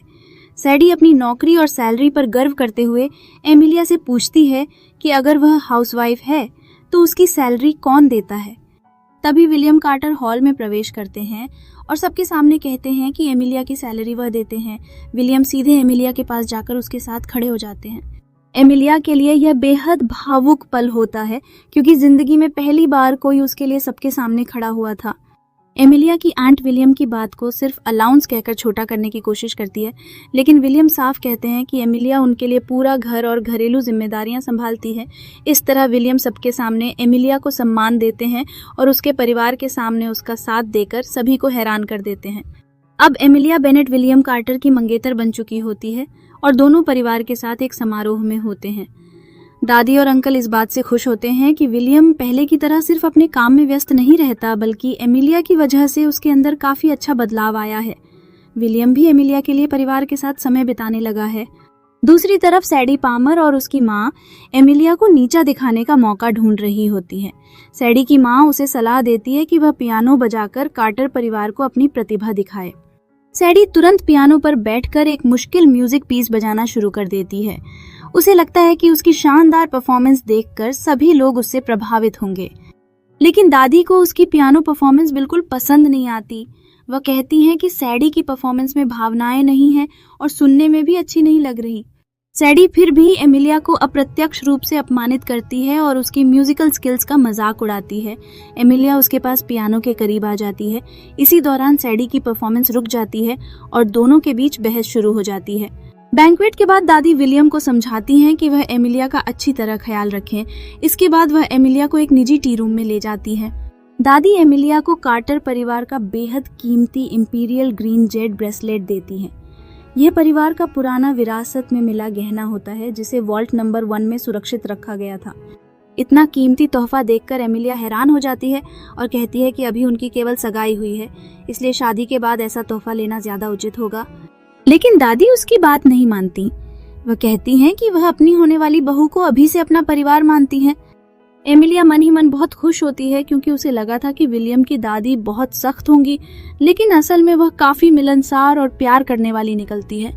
सैडी अपनी नौकरी और सैलरी पर गर्व करते हुए एमिलिया से पूछती है कि अगर वह हाउसवाइफ है तो उसकी सैलरी कौन देता है। तभी विलियम कार्टर हॉल में प्रवेश करते हैं और सबके सामने कहते हैं कि एमिलिया की सैलरी वह देते हैं। विलियम सीधे एमिलिया के पास जाकर उसके साथ खड़े हो जाते हैं। एमिलिया के लिए यह बेहद भावुक पल होता है, क्योंकि जिंदगी में पहली बार कोई उसके लिए सबके सामने खड़ा हुआ था। एमिलिया की आंट विलियम की बात को सिर्फ अलाउंस कहकर छोटा करने की कोशिश करती है, लेकिन विलियम साफ कहते हैं कि एमिलिया उनके लिए पूरा घर और घरेलू जिम्मेदारियां संभालती है। इस तरह विलियम सबके सामने एमिलिया को सम्मान देते हैं और उसके परिवार के सामने उसका साथ देकर सभी को हैरान कर देते हैं। अब एमिलिया बेनेट विलियम कार्टर की मंगेतर बन चुकी होती है और दोनों परिवार के साथ एक समारोह में होते हैं। दादी और अंकल इस बात से खुश होते हैं कि विलियम पहले की तरह सिर्फ अपने काम में व्यस्त नहीं रहता, बल्कि एमिलिया की वजह से उसके अंदर काफी अच्छा बदलाव आया है। विलियम भी एमिलिया के लिए परिवार के साथ समय बिताने लगा है। दूसरी तरफ सैडी पामर और उसकी माँ एमिलिया को नीचा दिखाने का मौका ढूंढ रही होती है। सैडी की माँ उसे सलाह देती है कि वह पियानो बजाकर कार्टर परिवार को अपनी प्रतिभा दिखाए। सैडी तुरंत पियानो पर बैठकर एक मुश्किल म्यूजिक पीस बजाना शुरू कर देती है। उसे लगता है कि उसकी शानदार परफॉर्मेंस देखकर सभी लोग उससे प्रभावित होंगे, लेकिन दादी को उसकी पियानो परफॉर्मेंस बिल्कुल पसंद नहीं आती। वह कहती हैं कि सैडी की परफॉर्मेंस में भावनाएं नहीं हैं और सुनने में भी अच्छी नहीं लग रही। सैडी फिर भी एमिलिया को अप्रत्यक्ष रूप से अपमानित करती है और उसकी म्यूजिकल स्किल्स का मजाक उड़ाती है। एमिलिया उसके पास पियानो के करीब आ जाती है। इसी दौरान सैडी की परफॉर्मेंस रुक जाती है और दोनों के बीच बहस शुरू हो जाती है। बैंक्वेट के बाद दादी विलियम को समझाती हैं कि वह एमिलिया का अच्छी तरह ख्याल रखें। इसके बाद वह एमिलिया को एक निजी टी रूम में ले जाती है। दादी एमिलिया को कार्टर परिवार का बेहद कीमती इंपीरियल ग्रीन जेड ब्रेसलेट देती हैं। यह परिवार का पुराना विरासत में मिला गहना होता है जिसे वॉल्ट नंबर 1 में सुरक्षित रखा गया था। इतना कीमती तोहफा देखकर एमिलिया हैरान हो जाती है और कहती है कि अभी उनकी केवल सगाई हुई है, इसलिए शादी के बाद ऐसा तोहफा लेना ज्यादा उचित होगा। लेकिन दादी उसकी बात नहीं मानती। वह कहती हैं कि वह अपनी होने वाली बहू को अभी से अपना परिवार मानती हैं। एमिलिया मन ही मन बहुत खुश होती है क्योंकि उसे लगा था कि विलियम की दादी बहुत सख्त होंगी, लेकिन असल में वह काफी मिलनसार और प्यार करने वाली निकलती है।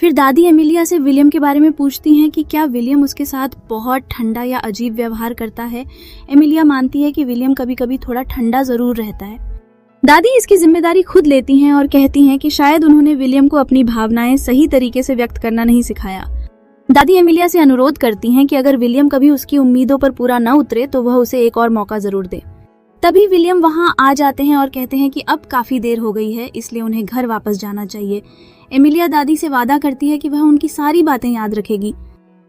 फिर दादी एमिलिया से विलियम के बारे में पूछती हैं कि क्या विलियम उसके साथ बहुत ठंडा या अजीब व्यवहार करता है। एमिलिया मानती है कि विलियम कभी कभी थोड़ा ठंडा जरूर रहता है। दादी इसकी जिम्मेदारी खुद लेती हैं और कहती हैं कि शायद उन्होंने विलियम को अपनी भावनाएं सही तरीके से व्यक्त करना नहीं सिखाया। दादी एमिलिया से अनुरोध करती हैं कि अगर विलियम कभी उसकी उम्मीदों पर पूरा न उतरे तो वह उसे एक और मौका जरूर दे। तभी विलियम वहां आ जाते हैं और कहते हैं कि अब काफी देर हो गई है, इसलिए उन्हें घर वापस जाना चाहिए। एमिलिया दादी से वादा करती है कि वह उनकी सारी बातें याद रखेगी।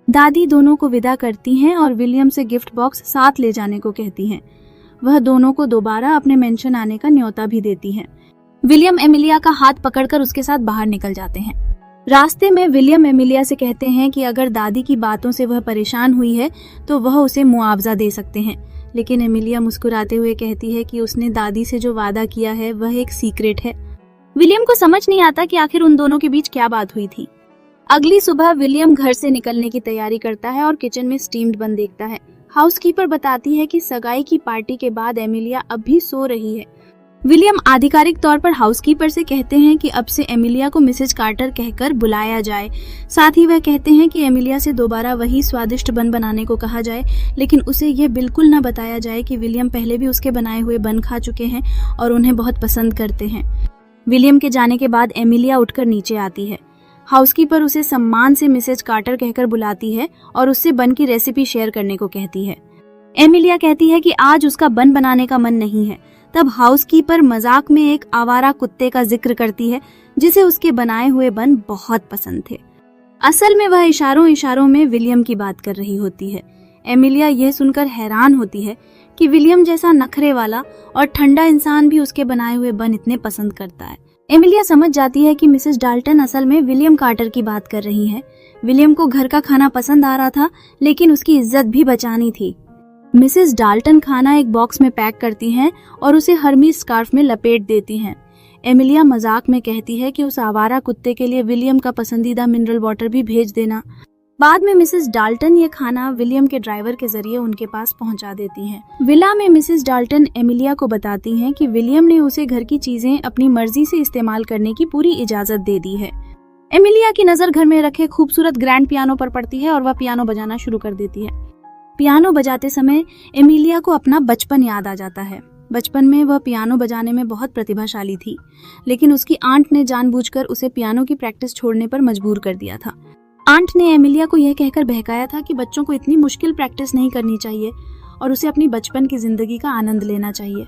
दादी दोनों को विदा करती हैं और विलियम से गिफ्ट बॉक्स साथ ले जाने को कहती हैं। वह दोनों को दोबारा अपने मेंशन आने का न्योता भी देती हैं। विलियम एमिलिया का हाथ पकड़कर उसके साथ बाहर निकल जाते हैं। रास्ते में विलियम एमिलिया से कहते हैं कि अगर दादी की बातों से वह परेशान हुई है तो वह उसे मुआवजा दे सकते हैं, लेकिन एमिलिया मुस्कुराते हुए कहती है कि उसने दादी से जो वादा किया है वह एक सीक्रेट है। विलियम को समझ नहीं आता कि आखिर उन दोनों के बीच क्या बात हुई थी। अगली सुबह विलियम घर से निकलने की तैयारी करता है और किचन में स्टीम्ड बन देखता है। हाउसकीपर बताती है कि सगाई की पार्टी के बाद एमिलिया अब भी सो रही है। विलियम आधिकारिक तौर पर हाउसकीपर से कहते हैं कि अब से एमिलिया को मिसेज कार्टर कहकर बुलाया जाए। साथ ही वह कहते हैं कि एमिलिया से दोबारा वही स्वादिष्ट बन बनाने को कहा जाए, लेकिन उसे यह बिल्कुल न बताया जाए कि विलियम पहले भी उसके बनाए हुए बन खा चुके हैं और उन्हें बहुत पसंद करते हैं। विलियम के जाने के बाद एमिलिया उठकर नीचे आती है। हाउसकीपर उसे सम्मान से मिसेज कार्टर कहकर बुलाती है और उससे बन की रेसिपी शेयर करने को कहती है। एमिलिया कहती है कि आज उसका बन बनाने का मन नहीं है। तब हाउसकीपर मजाक में एक आवारा कुत्ते का जिक्र करती है जिसे उसके बनाए हुए बन बहुत पसंद थे। असल में वह इशारों इशारों में विलियम की बात कर रही होती है। एमिलिया यह सुनकर हैरान होती है कि विलियम जैसा नखरे वाला और ठंडा इंसान भी उसके बनाए हुए बन इतने पसंद करता है। एमिलिया समझ जाती है कि मिसेस डाल्टन असल में विलियम कार्टर की बात कर रही है। विलियम को घर का खाना पसंद आ रहा था, लेकिन उसकी इज्जत भी बचानी थी। मिसेस डाल्टन खाना एक बॉक्स में पैक करती हैं और उसे हर्मीज स्कार्फ में लपेट देती हैं। एमिलिया मजाक में कहती है कि उस आवारा कुत्ते के लिए विलियम का पसंदीदा मिनरल वाटर भी भेज देना। बाद में मिसेस डाल्टन ये खाना विलियम के ड्राइवर के जरिए उनके पास पहुंचा देती हैं। विला में मिसेस डाल्टन एमिलिया को बताती हैं कि विलियम ने उसे घर की चीजें अपनी मर्जी से इस्तेमाल करने की पूरी इजाजत दे दी है। एमिलिया की नजर घर में रखे खूबसूरत ग्रैंड पियानो पर पड़ती है और वह पियानो बजाना शुरू कर देती है। पियानो बजाते समय एमिलिया को अपना बचपन याद आ जाता है। बचपन में वह पियानो बजाने में बहुत प्रतिभाशाली थी, लेकिन उसकी आंट ने जानबूझकर उसे पियानो की प्रैक्टिस छोड़ने पर मजबूर कर दिया था। आंट ने एमिलिया को यह कहकर बहकाया था कि बच्चों को इतनी मुश्किल प्रैक्टिस नहीं करनी चाहिए और उसे अपनी बचपन की जिंदगी का आनंद लेना चाहिए।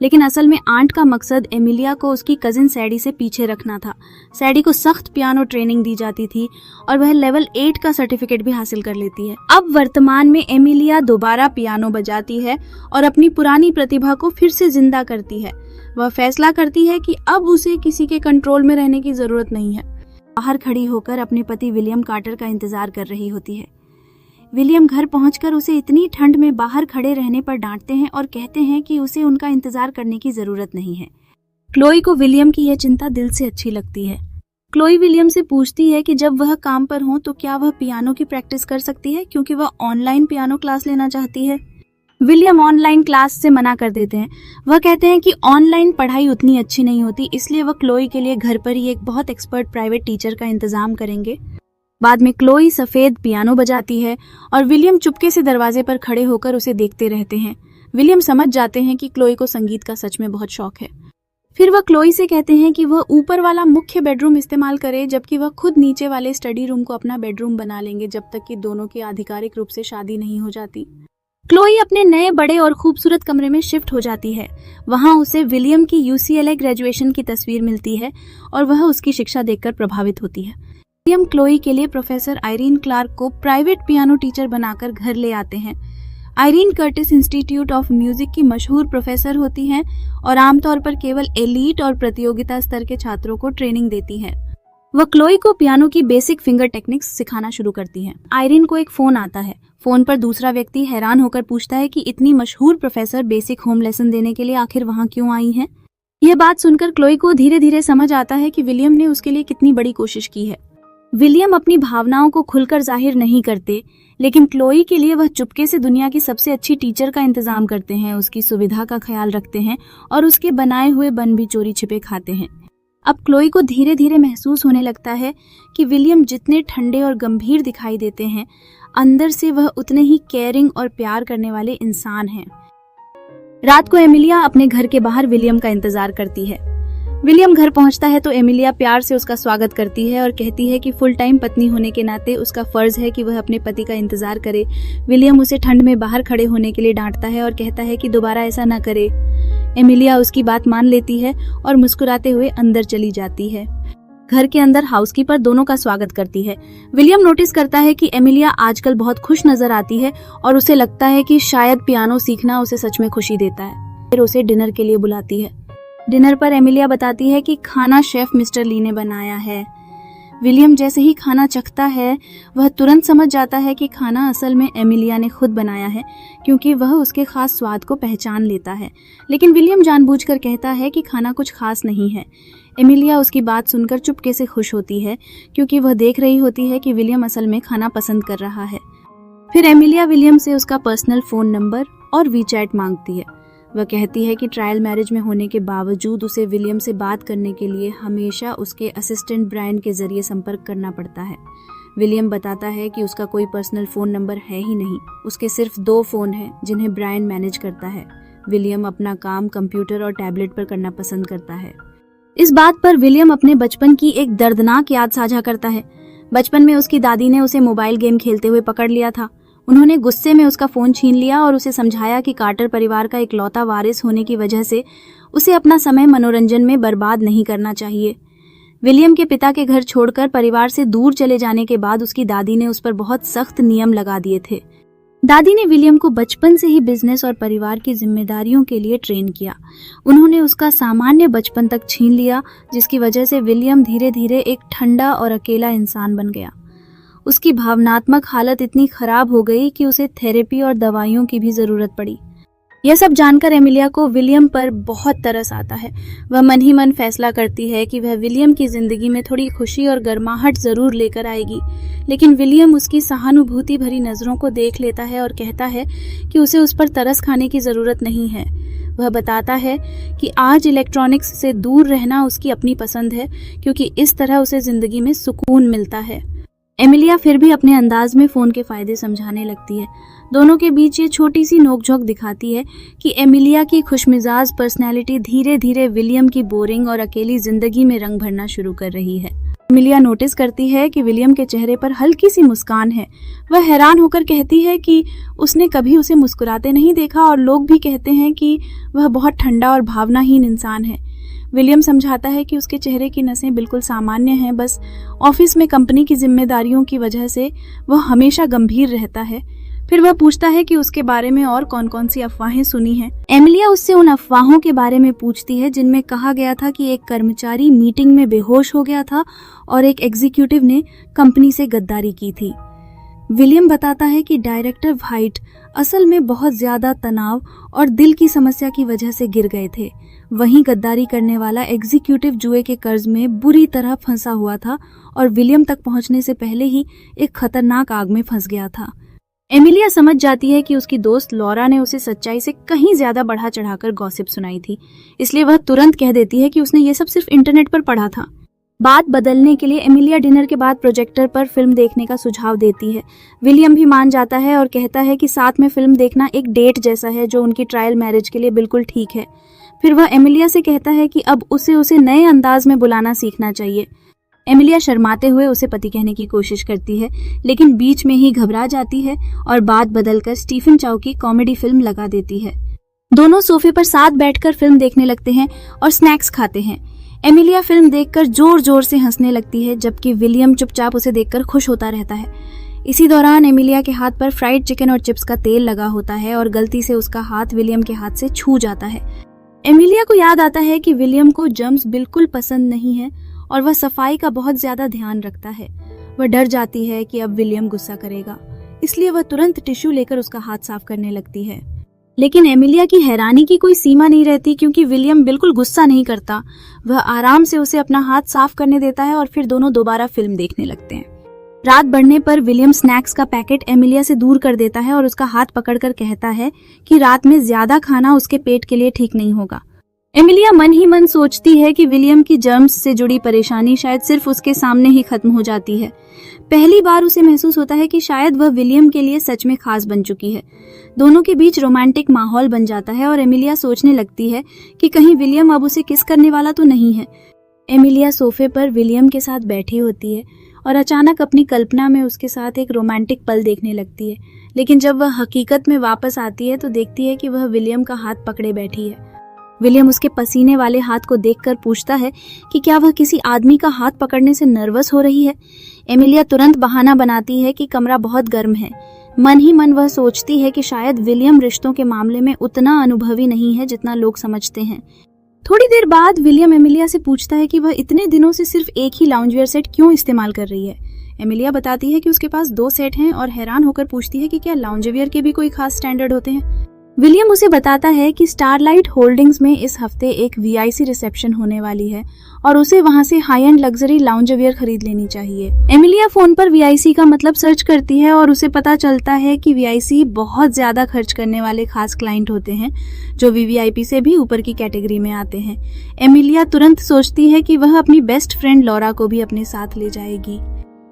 लेकिन असल में आंट का मकसद एमिलिया को उसकी कजिन सैडी से पीछे रखना था। सैडी को सख्त पियानो ट्रेनिंग दी जाती थी और वह लेवल 8 का सर्टिफिकेट भी हासिल कर लेती है। अब वर्तमान में एमिलिया दोबारा पियानो बजाती है और अपनी पुरानी प्रतिभा को फिर से जिंदा करती है। वह फैसला करती है कि अब उसे किसी के कंट्रोल में रहने की जरूरत नहीं है। बाहर खड़ी होकर अपने पति विलियम कार्टर का इंतजार कर रही होती है। विलियम घर पहुंचकर उसे इतनी ठंड में बाहर खड़े रहने पर डांटते हैं और कहते हैं कि उसे उनका इंतजार करने की जरूरत नहीं है। क्लोई को विलियम की यह चिंता दिल से अच्छी लगती है। क्लोई विलियम से पूछती है कि जब वह काम पर हो तो क्या वह पियानो की प्रैक्टिस कर सकती है, क्योंकि वह ऑनलाइन पियानो क्लास लेना चाहती है। विलियम ऑनलाइन क्लास से मना कर देते हैं। वह कहते हैं कि ऑनलाइन पढ़ाई उतनी अच्छी नहीं होती, इसलिए वह क्लोई के लिए घर पर ही एक बहुत एक्सपर्ट प्राइवेट टीचर का इंतजाम करेंगे। बाद में क्लोई सफेद पियानो बजाती है और विलियम चुपके से दरवाजे पर खड़े होकर उसे देखते रहते हैं। विलियम समझ जाते हैं कि क्लोई को संगीत का सच में बहुत शौक है। फिर वह क्लोई से कहते हैं कि वह ऊपर वाला मुख्य बेडरूम इस्तेमाल करे, जबकि वह खुद नीचे वाले स्टडी रूम को अपना बेडरूम बना लेंगे जब तक कि दोनों की आधिकारिक रूप से शादी नहीं हो जाती। क्लोई अपने नए बड़े और खूबसूरत कमरे में शिफ्ट हो जाती है। वहां उसे विलियम की UCLA ग्रेजुएशन की तस्वीर मिलती है और वह उसकी शिक्षा देखकर प्रभावित होती है। विलियम क्लोई के लिए प्रोफेसर आयरीन क्लार्क को प्राइवेट पियानो टीचर बनाकर घर ले आते हैं। Irene Curtis institute of music की मशहूर प्रोफेसर होती हैं और आमतौर पर केवल एलीट और प्रतियोगिता स्तर के छात्रों को ट्रेनिंग देती हैं। वह क्लोई को पियानो की बेसिक फिंगर टेक्निक्स सिखाना शुरू करती हैं। आयरीन को एक फोन आता है। फोन पर दूसरा व्यक्ति हैरान होकर पूछता है कि इतनी मशहूर प्रोफेसर बेसिक होम लेसन देने के लिए आखिर वहां क्यों आई हैं? यह बात सुनकर क्लोई को धीरे धीरे समझ आता है कि विलियम ने उसके लिए कितनी बड़ी कोशिश की है। विलियम अपनी भावनाओं को खुलकर जाहिर नहीं करते, लेकिन क्लोई के लिए वह चुपके से दुनिया की सबसे अच्छी टीचर का इंतजाम करते हैं, उसकी सुविधा का ख्याल रखते हैं और उसके बनाए हुए बन भी चोरी छिपे खाते हैं। अब क्लोई को धीरे धीरे महसूस होने लगता है कि विलियम जितने ठंडे और गंभीर दिखाई देते हैं, अंदर से वह उतने ही केयरिंग और प्यार करने वाले इंसान हैं। रात को एमिलिया अपने घर के बाहर विलियम का इंतजार करती है। विलियम घर पहुंचता है तो एमिलिया प्यार से उसका स्वागत करती है और कहती है कि फुल टाइम पत्नी होने के नाते उसका फर्ज है कि वह अपने पति का इंतजार करे। विलियम उसे ठंड में बाहर खड़े होने के लिए डांटता है और कहता है कि दोबारा ऐसा न करे। एमिलिया उसकी बात मान लेती है और मुस्कुराते हुए अंदर चली जाती है। घर के अंदर हाउसकीपर दोनों का स्वागत करती है। विलियम नोटिस करता है कि एमिलिया आजकल बहुत खुश नजर आती है और उसे लगता है कि शायद पियानो सीखना उसे सच में खुशी देता है। फिर उसे डिनर के लिए बुलाती है। डिनर पर एमिलिया बताती है कि खाना शेफ मिस्टर ली ने बनाया है। विलियम जैसे ही खाना चखता है, वह तुरंत समझ जाता है कि खाना असल में एमिलिया ने खुद बनाया है, क्योंकि वह उसके खास स्वाद को पहचान लेता है। लेकिन विलियम जानबूझकर कहता है कि खाना कुछ खास नहीं है। एमिलिया उसकी बात सुनकर चुपके से खुश होती है, क्योंकि वह देख रही होती है कि विलियम असल में खाना पसंद कर रहा है। फिर एमिलिया विलियम से उसका पर्सनल फोन नंबर और वीचैट मांगती है। वह कहती है कि ट्रायल मैरिज में होने के बावजूद उसे विलियम से बात करने के लिए हमेशा उसके असिस्टेंट ब्रायन के जरिए संपर्क करना पड़ता है। विलियम बताता है कि उसका कोई पर्सनल फोन नंबर है ही नहीं, उसके सिर्फ 2 फोन हैं जिन्हें ब्रायन मैनेज करता है। विलियम अपना काम कंप्यूटर और टैबलेट पर करना पसंद करता है। इस बात पर विलियम अपने बचपन की एक दर्दनाक याद साझा करता है। बचपन में उसकी दादी ने उसे मोबाइल गेम खेलते हुए पकड़ लिया था। उन्होंने गुस्से में उसका फोन छीन लिया और उसे समझाया कि कार्टर परिवार का इकलौता वारिस होने की वजह से उसे अपना समय मनोरंजन में बर्बाद नहीं करना चाहिए। विलियम के पिता के घर छोड़कर परिवार से दूर चले जाने के बाद उसकी दादी ने उस पर बहुत सख्त नियम लगा दिए थे। दादी ने विलियम को बचपन से ही बिजनेस और परिवार की जिम्मेदारियों के लिए ट्रेन किया। उन्होंने उसका सामान्य बचपन तक छीन लिया, जिसकी वजह से विलियम धीरे धीरे एक ठंडा और अकेला इंसान बन गया। उसकी भावनात्मक हालत इतनी खराब हो गई कि उसे थेरेपी और दवाइयों की भी जरूरत पड़ी। यह सब जानकर एमिलिया को विलियम पर बहुत तरस आता है। वह मन ही मन फैसला करती है कि वह विलियम की जिंदगी में थोड़ी खुशी और गर्माहट जरूर लेकर आएगी, लेकिन विलियम उसकी सहानुभूति भरी नजरों को देख लेता है और कहता है कि उसे उस पर तरस खाने की जरूरत नहीं है। वह बताता है कि आज इलेक्ट्रॉनिक्स से दूर रहना उसकी अपनी पसंद है, क्योंकि इस तरह उसे जिंदगी में सुकून मिलता है। एमिलिया फिर भी अपने अंदाज में फोन के फायदे समझाने लगती है। दोनों के बीच ये छोटी सी नोकझोंक दिखाती है कि एमिलिया की खुशमिजाज पर्सनैलिटी धीरे धीरे विलियम की बोरिंग और अकेली जिंदगी में रंग भरना शुरू कर रही है। एमिलिया नोटिस करती है कि विलियम के चेहरे पर हल्की सी मुस्कान है। वह हैरान होकर कहती है कि उसने कभी उसे मुस्कुराते नहीं देखा और लोग भी कहते हैं कि वह बहुत ठंडा और भावनाहीन इंसान है। विलियम समझाता है कि उसके चेहरे की नसें बिल्कुल सामान्य हैं, बस ऑफिस में कंपनी की जिम्मेदारियों की वजह से वह हमेशा गंभीर रहता है। फिर वह पूछता है कि उसके बारे में और कौन कौन सी अफवाहें सुनी हैं। एमिलिया उससे उन अफवाहों के बारे में पूछती है जिनमें कहा गया था कि एक कर्मचारी मीटिंग में बेहोश हो गया था और एक एग्जीक्यूटिव ने कंपनी से गद्दारी की थी। विलियम बताता है कि डायरेक्टर व्हाइट असल में बहुत ज्यादा तनाव और दिल की समस्या की वजह से गिर गए थे। वहीं गद्दारी करने वाला एग्जीक्यूटिव जुए के कर्ज में बुरी तरह फंसा हुआ था और विलियम तक पहुंचने से पहले ही एक खतरनाक आग में फंस गया था। एमिलिया समझ जाती है कि उसकी दोस्त लॉरा ने उसे सच्चाई से कहीं ज्यादा बढ़ा चढ़ाकर गॉसिप सुनाई थी, इसलिए वह तुरंत कह देती है कि उसने ये सब सिर्फ इंटरनेट पर पढ़ा था। बात बदलने के लिए एमिलिया डिनर के बाद प्रोजेक्टर पर फिल्म देखने का सुझाव देती है। विलियम भी मान जाता है और कहता है कि साथ में फिल्म देखना एक डेट जैसा है, जो उनकी ट्रायल मैरिज के लिए बिल्कुल ठीक है। फिर वह एमिलिया से कहता है कि अब उसे नए अंदाज में बुलाना सीखना चाहिए। एमिलिया शर्माते हुए उसे पति कहने की कोशिश करती है, लेकिन बीच में ही घबरा जाती है और बात बदलकर स्टीफन चाउ की कॉमेडी फिल्म लगा देती है। दोनों सोफे पर साथ बैठकर फिल्म देखने लगते हैं और स्नैक्स खाते हैं। एमिलिया फिल्म देखकर जोर जोर से हंसने लगती है, जबकि विलियम चुपचाप उसे देखकर खुश होता रहता है। इसी दौरान एमिलिया के हाथ पर फ्राइड चिकन और चिप्स का तेल लगा होता है और गलती से उसका हाथ विलियम के हाथ से छू जाता है। एमिलिया को याद आता है कि विलियम को जर्म्स बिल्कुल पसंद नहीं है और वह सफाई का बहुत ज्यादा ध्यान रखता है। वह डर जाती है कि अब विलियम गुस्सा करेगा, इसलिए वह तुरंत टिश्यू लेकर उसका हाथ साफ करने लगती है। लेकिन एमिलिया की हैरानी की कोई सीमा नहीं रहती, क्योंकि विलियम बिल्कुल गुस्सा नहीं करता। वह आराम से उसे अपना हाथ साफ करने देता है और फिर दोनों दोबारा फिल्म देखने लगते हैं। रात बढ़ने पर विलियम स्नैक्स का पैकेट एमिलिया से दूर कर देता है और उसका हाथ पकड़कर कहता है कि रात में ज्यादा खाना उसके पेट के लिए ठीक नहीं होगा। एमिलिया मन ही मन सोचती है कि विलियम की जर्म्स से जुड़ी परेशानी शायद सिर्फ उसके सामने ही खत्म हो जाती है। पहली बार उसे महसूस होता है कि शायद वह विलियम के लिए सच में खास बन चुकी है। दोनों के बीच रोमांटिक माहौल बन जाता है और एमिलिया सोचने लगती है कि कहीं विलियम अब उसे किस करने वाला तो नहीं है। एमिलिया सोफे पर विलियम के साथ बैठी होती है और अचानक अपनी कल्पना में उसके साथ एक रोमांटिक पल देखने लगती है, लेकिन जब वह हकीकत में वापस आती है तो देखती है कि वह विलियम का हाथ पकड़े बैठी है। विलियम उसके पसीने वाले हाथ को देखकर पूछता है कि क्या वह किसी आदमी का हाथ पकड़ने से नर्वस हो रही है। एमिलिया तुरंत बहाना बनाती है कि कमरा बहुत गर्म है। मन ही मन वह सोचती है कि शायद विलियम रिश्तों के मामले में उतना अनुभवी नहीं है जितना लोग समझते हैं। थोड़ी देर बाद विलियम एमिलिया से पूछता है कि वह इतने दिनों से सिर्फ एक ही लाउंजवेयर सेट क्यों इस्तेमाल कर रही है। एमिलिया बताती है कि उसके पास 2 सेट हैं और हैरान होकर पूछती है कि क्या लाउंजवेयर के भी कोई खास स्टैंडर्ड होते हैं। विलियम उसे बताता है कि स्टारलाइट होल्डिंग्स में इस हफ्ते एक वीआईसी रिसेप्शन होने वाली है और उसे वहां से हाई एंड लग्जरी लाउंजवेयर खरीद लेनी चाहिए। एमिलिया फोन पर वीआईसी का मतलब सर्च करती है और उसे पता चलता है कि वीआईसी बहुत ज्यादा खर्च करने वाले खास क्लाइंट होते हैं जो वीवीआईपी से भी ऊपर की कैटेगरी में आते हैं। एमिलिया तुरंत सोचती है कि वह अपनी बेस्ट फ्रेंड लॉरा को भी अपने साथ ले जाएगी।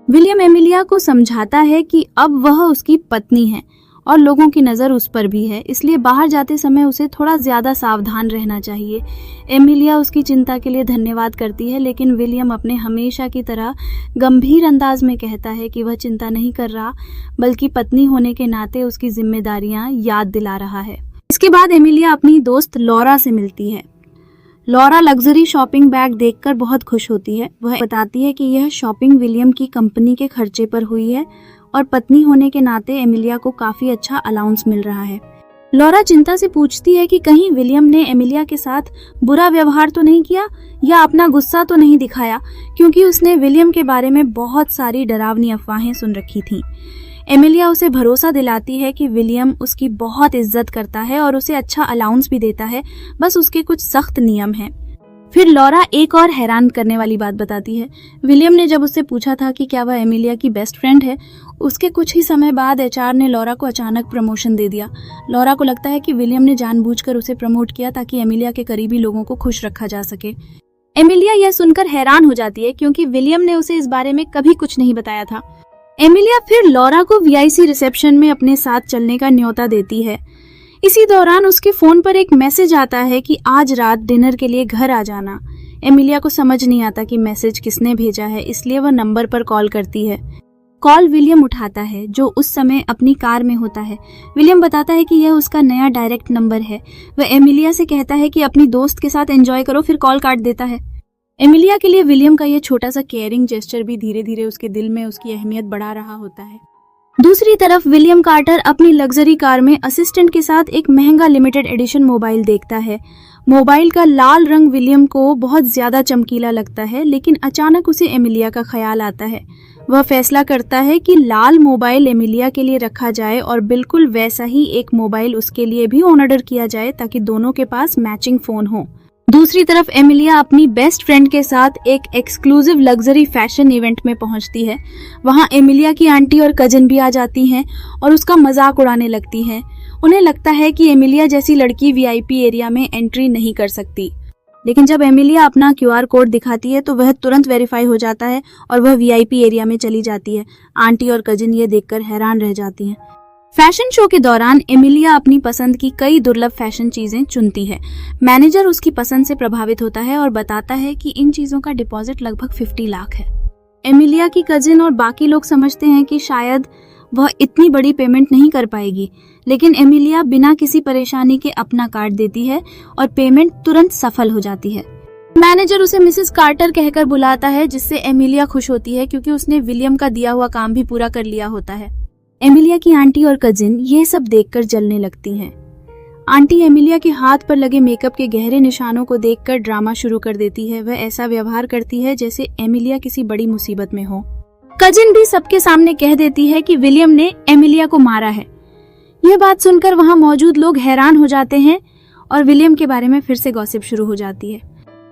विलियम एमिलिया को समझाता है कि अब वह उसकी पत्नी है और लोगों की नज़र उस पर भी है, इसलिए बाहर जाते समय उसे थोड़ा ज़्यादा सावधान रहना चाहिए। एमिलिया उसकी चिंता के लिए धन्यवाद करती है, लेकिन विलियम अपने हमेशा की तरह गंभीर अंदाज में कहता है कि वह चिंता नहीं कर रहा, बल्कि पत्नी होने के नाते उसकी जिम्मेदारियां याद दिला रहा है। इसके बाद एमिलिया अपनी दोस्त लॉरा से मिलती है। लॉरा लग्जरी शॉपिंग बैग देखकर बहुत खुश होती है। वह बताती है कि यह शॉपिंग विलियम की कंपनी के खर्चे पर हुई है और पत्नी होने के नाते एमिलिया को काफी अच्छा अलाउंस मिल रहा है। लॉरा चिंता से पूछती है कि कहीं विलियम ने एमिलिया के साथ बुरा व्यवहार तो नहीं किया या अपना गुस्सा तो नहीं दिखाया, क्योंकि उसने विलियम के बारे में बहुत सारी डरावनी अफवाहें सुन रखी थीं। एमिलिया उसे भरोसा दिलाती है कि विलियम उसकी बहुत इज्जत करता है और उसे अच्छा अलाउंस भी देता है, बस उसके कुछ सख्त नियम हैं। फिर लॉरा एक और हैरान करने वाली बात बताती है। विलियम ने जब उससे पूछा था कि क्या वह एमिलिया की बेस्ट फ्रेंड है, उसके कुछ ही समय बाद एचआर ने लॉरा को अचानक प्रमोशन दे दिया। लॉरा को लगता है कि विलियम ने जानबूझकर उसे प्रमोट किया ताकि एमिलिया के करीबी लोगों को खुश रखा जा सके। एमिलिया यह सुनकर हैरान हो जाती है, क्योंकि विलियम ने उसे इस बारे में कभी कुछ नहीं बताया था। एमिलिया फिर लॉरा को वीआईसी रिसेप्शन में अपने साथ चलने का न्योता देती है। इसी दौरान उसके फोन पर एक मैसेज आता है कि आज रात डिनर के लिए घर आ जाना। एमिलिया को समझ नहीं आता कि मैसेज किसने भेजा है, इसलिए वह नंबर पर कॉल करती है। कॉल विलियम उठाता है, जो उस समय अपनी कार में होता है। विलियम बताता है कि यह उसका नया डायरेक्ट नंबर है। वह एमिलिया से कहता है कि अपनी दोस्त के साथ एंजॉय करो, फिर कॉल काट देता है। एमिलिया के लिए विलियम का यह छोटा सा केयरिंग जेस्चर भी धीरे धीरे उसके दिल में उसकी अहमियत बढ़ा रहा होता है। दूसरी तरफ विलियम कार्टर अपनी लग्जरी कार में असिस्टेंट के साथ एक महंगा लिमिटेड एडिशन मोबाइल देखता है। मोबाइल का लाल रंग विलियम को बहुत ज्यादा चमकीला लगता है, लेकिन अचानक उसे एमिलिया का ख्याल आता है। वह फैसला करता है कि लाल मोबाइल एमिलिया के लिए रखा जाए और बिल्कुल वैसा ही एक मोबाइल उसके लिए भी ऑर्डर किया जाए, ताकि दोनों के पास मैचिंग फोन हो। दूसरी तरफ एमिलिया अपनी बेस्ट फ्रेंड के साथ एक एक्सक्लूसिव लग्जरी फैशन इवेंट में पहुंचती है। वहां एमिलिया की आंटी और कजिन भी आ जाती हैं और उसका मजाक उड़ाने लगती हैं। उन्हें लगता है कि एमिलिया जैसी लड़की वीआईपी एरिया में एंट्री नहीं कर सकती, लेकिन जब एमिलिया अपना क्यूआर कोड दिखाती है तो वह तुरंत वेरीफाई हो जाता है और वह वीआईपी एरिया में चली जाती है। आंटी और कजिन ये देखकर हैरान रह जाती हैं। फैशन शो के दौरान एमिलिया अपनी पसंद की कई दुर्लभ फैशन चीजें चुनती है। मैनेजर उसकी पसंद से प्रभावित होता है और बताता है कि इन चीजों का डिपॉजिट लगभग 50 लाख है। एमिलिया की कजिन और बाकी लोग समझते हैं कि शायद वह इतनी बड़ी पेमेंट नहीं कर पाएगी, लेकिन एमिलिया बिना किसी परेशानी के अपना कार्ड देती है और पेमेंट तुरंत सफल हो जाती है। मैनेजर उसे मिसेस कार्टर कहकर बुलाता है, जिससे एमिलिया खुश होती है क्योंकि उसने विलियम का दिया हुआ काम भी पूरा कर लिया होता है। एमिलिया की आंटी और कजिन ये सब देखकर जलने लगती हैं। आंटी एमिलिया के हाथ पर लगे मेकअप के गहरे निशानों को देखकर ड्रामा शुरू कर देती है। वह ऐसा व्यवहार करती है जैसे एमिलिया किसी बड़ी मुसीबत में हो। कजिन भी सबके सामने कह देती है कि विलियम ने एमिलिया को मारा है। यह बात सुनकर वहां मौजूद लोग हैरान हो जाते हैं और विलियम के बारे में फिर से गॉसिप शुरू हो जाती है।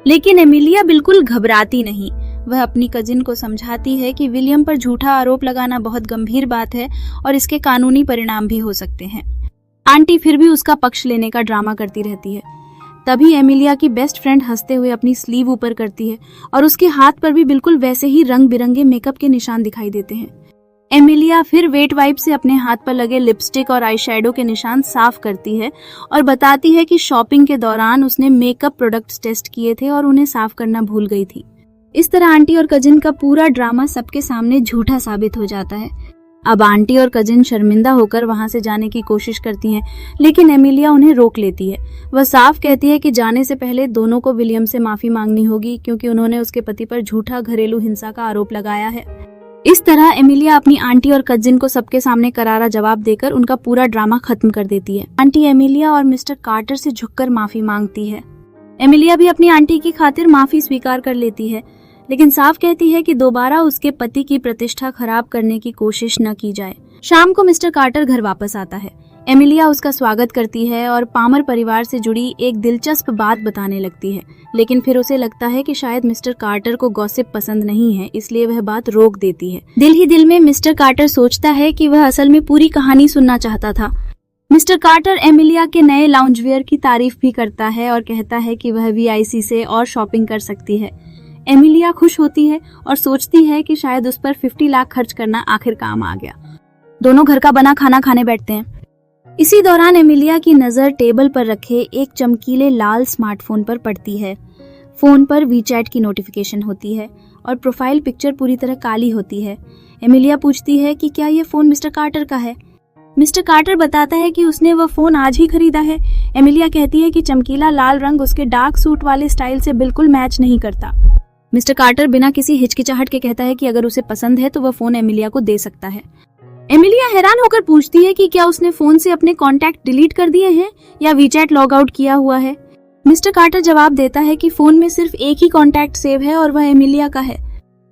लेकिन एमिलिया बिल्कुल घबराती नहीं। वह अपनी कजिन को समझाती है कि विलियम पर झूठा आरोप लगाना बहुत गंभीर बात है और इसके कानूनी परिणाम भी हो सकते हैं। आंटी फिर भी उसका पक्ष लेने का ड्रामा करती रहती है। तभी एमिलिया की बेस्ट फ्रेंड हंसते हुए अपनी स्लीव ऊपर करती है और उसके हाथ पर भी बिल्कुल वैसे ही रंग बिरंगे मेकअप के निशान दिखाई देते हैं। एमिलिया फिर वेट वाइप से अपने हाथ पर लगे लिपस्टिक और आईशैडो के निशान साफ करती है और बताती है कि शॉपिंग के दौरान उसने मेकअप प्रोडक्ट्स टेस्ट किए थे और उन्हें साफ करना भूल गई थी। इस तरह आंटी और कजिन का पूरा ड्रामा सबके सामने झूठा साबित हो जाता है। अब आंटी और कजिन शर्मिंदा होकर वहां से जाने की कोशिश करती हैं, लेकिन एमिलिया उन्हें रोक लेती है। वह साफ कहती है कि जाने से पहले दोनों को विलियम से माफी मांगनी होगी क्योंकि उन्होंने उसके पति पर झूठा घरेलू हिंसा का आरोप लगाया है। इस तरह एमिलिया अपनी आंटी और कजिन को सबके सामने करारा जवाब देकर उनका पूरा ड्रामा खत्म कर देती है। आंटी एमिलिया और मिस्टर कार्टर से झुककर माफी मांगती है। एमिलिया भी अपनी आंटी की खातिर माफी स्वीकार कर लेती है, लेकिन साफ कहती है कि दोबारा उसके पति की प्रतिष्ठा खराब करने की कोशिश न की जाए। शाम को मिस्टर कार्टर घर वापस आता है। एमिलिया उसका स्वागत करती है और पामर परिवार से जुड़ी एक दिलचस्प बात बताने लगती है, लेकिन फिर उसे लगता है कि शायद मिस्टर कार्टर को गॉसिप पसंद नहीं है, इसलिए वह बात रोक देती है। दिल ही दिल में मिस्टर कार्टर सोचता है कि वह असल में पूरी कहानी सुनना चाहता था। मिस्टर कार्टर एमिलिया के नए लाउंजवेयर की तारीफ भी करता है और कहता है कि वह VIC से और शॉपिंग कर सकती है। एमिलिया खुश होती है और सोचती है कि शायद उस पर 50 लाख खर्च करना आखिर काम आ गया। दोनों घर का बना खाना खाने बैठते हैं। इसी दौरान एमिलिया की नजर टेबल पर रखे एक चमकीले लाल स्मार्टफोन पर पड़ती है। फोन पर WeChat की नोटिफिकेशन होती है और प्रोफाइल पिक्चर पूरी तरह काली होती है। एमिलिया पूछती है कि क्या यह फोन मिस्टर कार्टर का है। मिस्टर कार्टर बताता है कि उसने वह फोन आज ही खरीदा है। एमिलिया कहती है कि चमकीला लाल रंग उसके डार्क सूट वाले स्टाइल से बिल्कुल मैच नहीं करता। मिस्टर कार्टर बिना किसी हिचकिचाहट के कहता है कि अगर उसे पसंद है तो वह फोन एमिलिया को दे सकता है। एमिलिया हैरान होकर पूछती है कि क्या उसने फोन से अपने कॉन्टैक्ट डिलीट कर दिए हैं या WeChat लॉग आउट किया हुआ है। मिस्टर कार्टर जवाब देता है कि फोन में सिर्फ एक ही कॉन्टैक्ट सेव है और वह एमिलिया का है।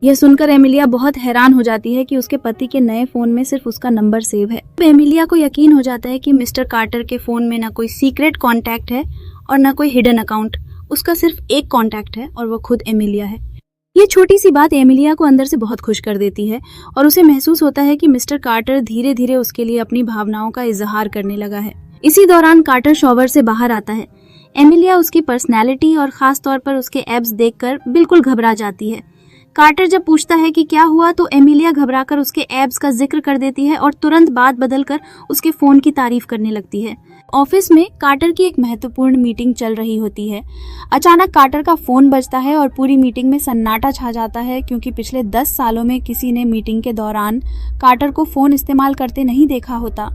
यह सुनकर एमिलिया बहुत हैरान हो जाती है कि उसके पति के नए फोन में सिर्फ उसका नंबर सेव है। एमिलिया को यकीन हो जाता है कि मिस्टर कार्टर के फोन में न कोई सीक्रेट कॉन्टैक्ट है और न कोई हिडन अकाउंट। उसका सिर्फ एक कॉन्टैक्ट है और वह खुद एमिलिया है। ये छोटी सी बात एमिलिया को अंदर से बहुत खुश कर देती है और उसे महसूस होता है कि मिस्टर कार्टर धीरे धीरे उसके लिए अपनी भावनाओं का इजहार करने लगा है। इसी दौरान कार्टर शॉवर से बाहर आता है। एमिलिया उसकी पर्सनैलिटी और खास तौर पर उसके एब्स देखकर बिल्कुल घबरा जाती है। कार्टर जब पूछता है कि क्या हुआ तो एमिलिया घबराकर उसके एब्स का जिक्र कर देती है और तुरंत बात बदलकर उसके फोन की तारीफ करने लगती है। ऑफिस में कार्टर की एक महत्वपूर्ण मीटिंग चल रही होती है। अचानक कार्टर का फोन बजता है और पूरी मीटिंग में सन्नाटा छा जाता है क्योंकि पिछले 10 सालों में किसी ने मीटिंग के दौरान कार्टर को फोन इस्तेमाल करते नहीं देखा होता।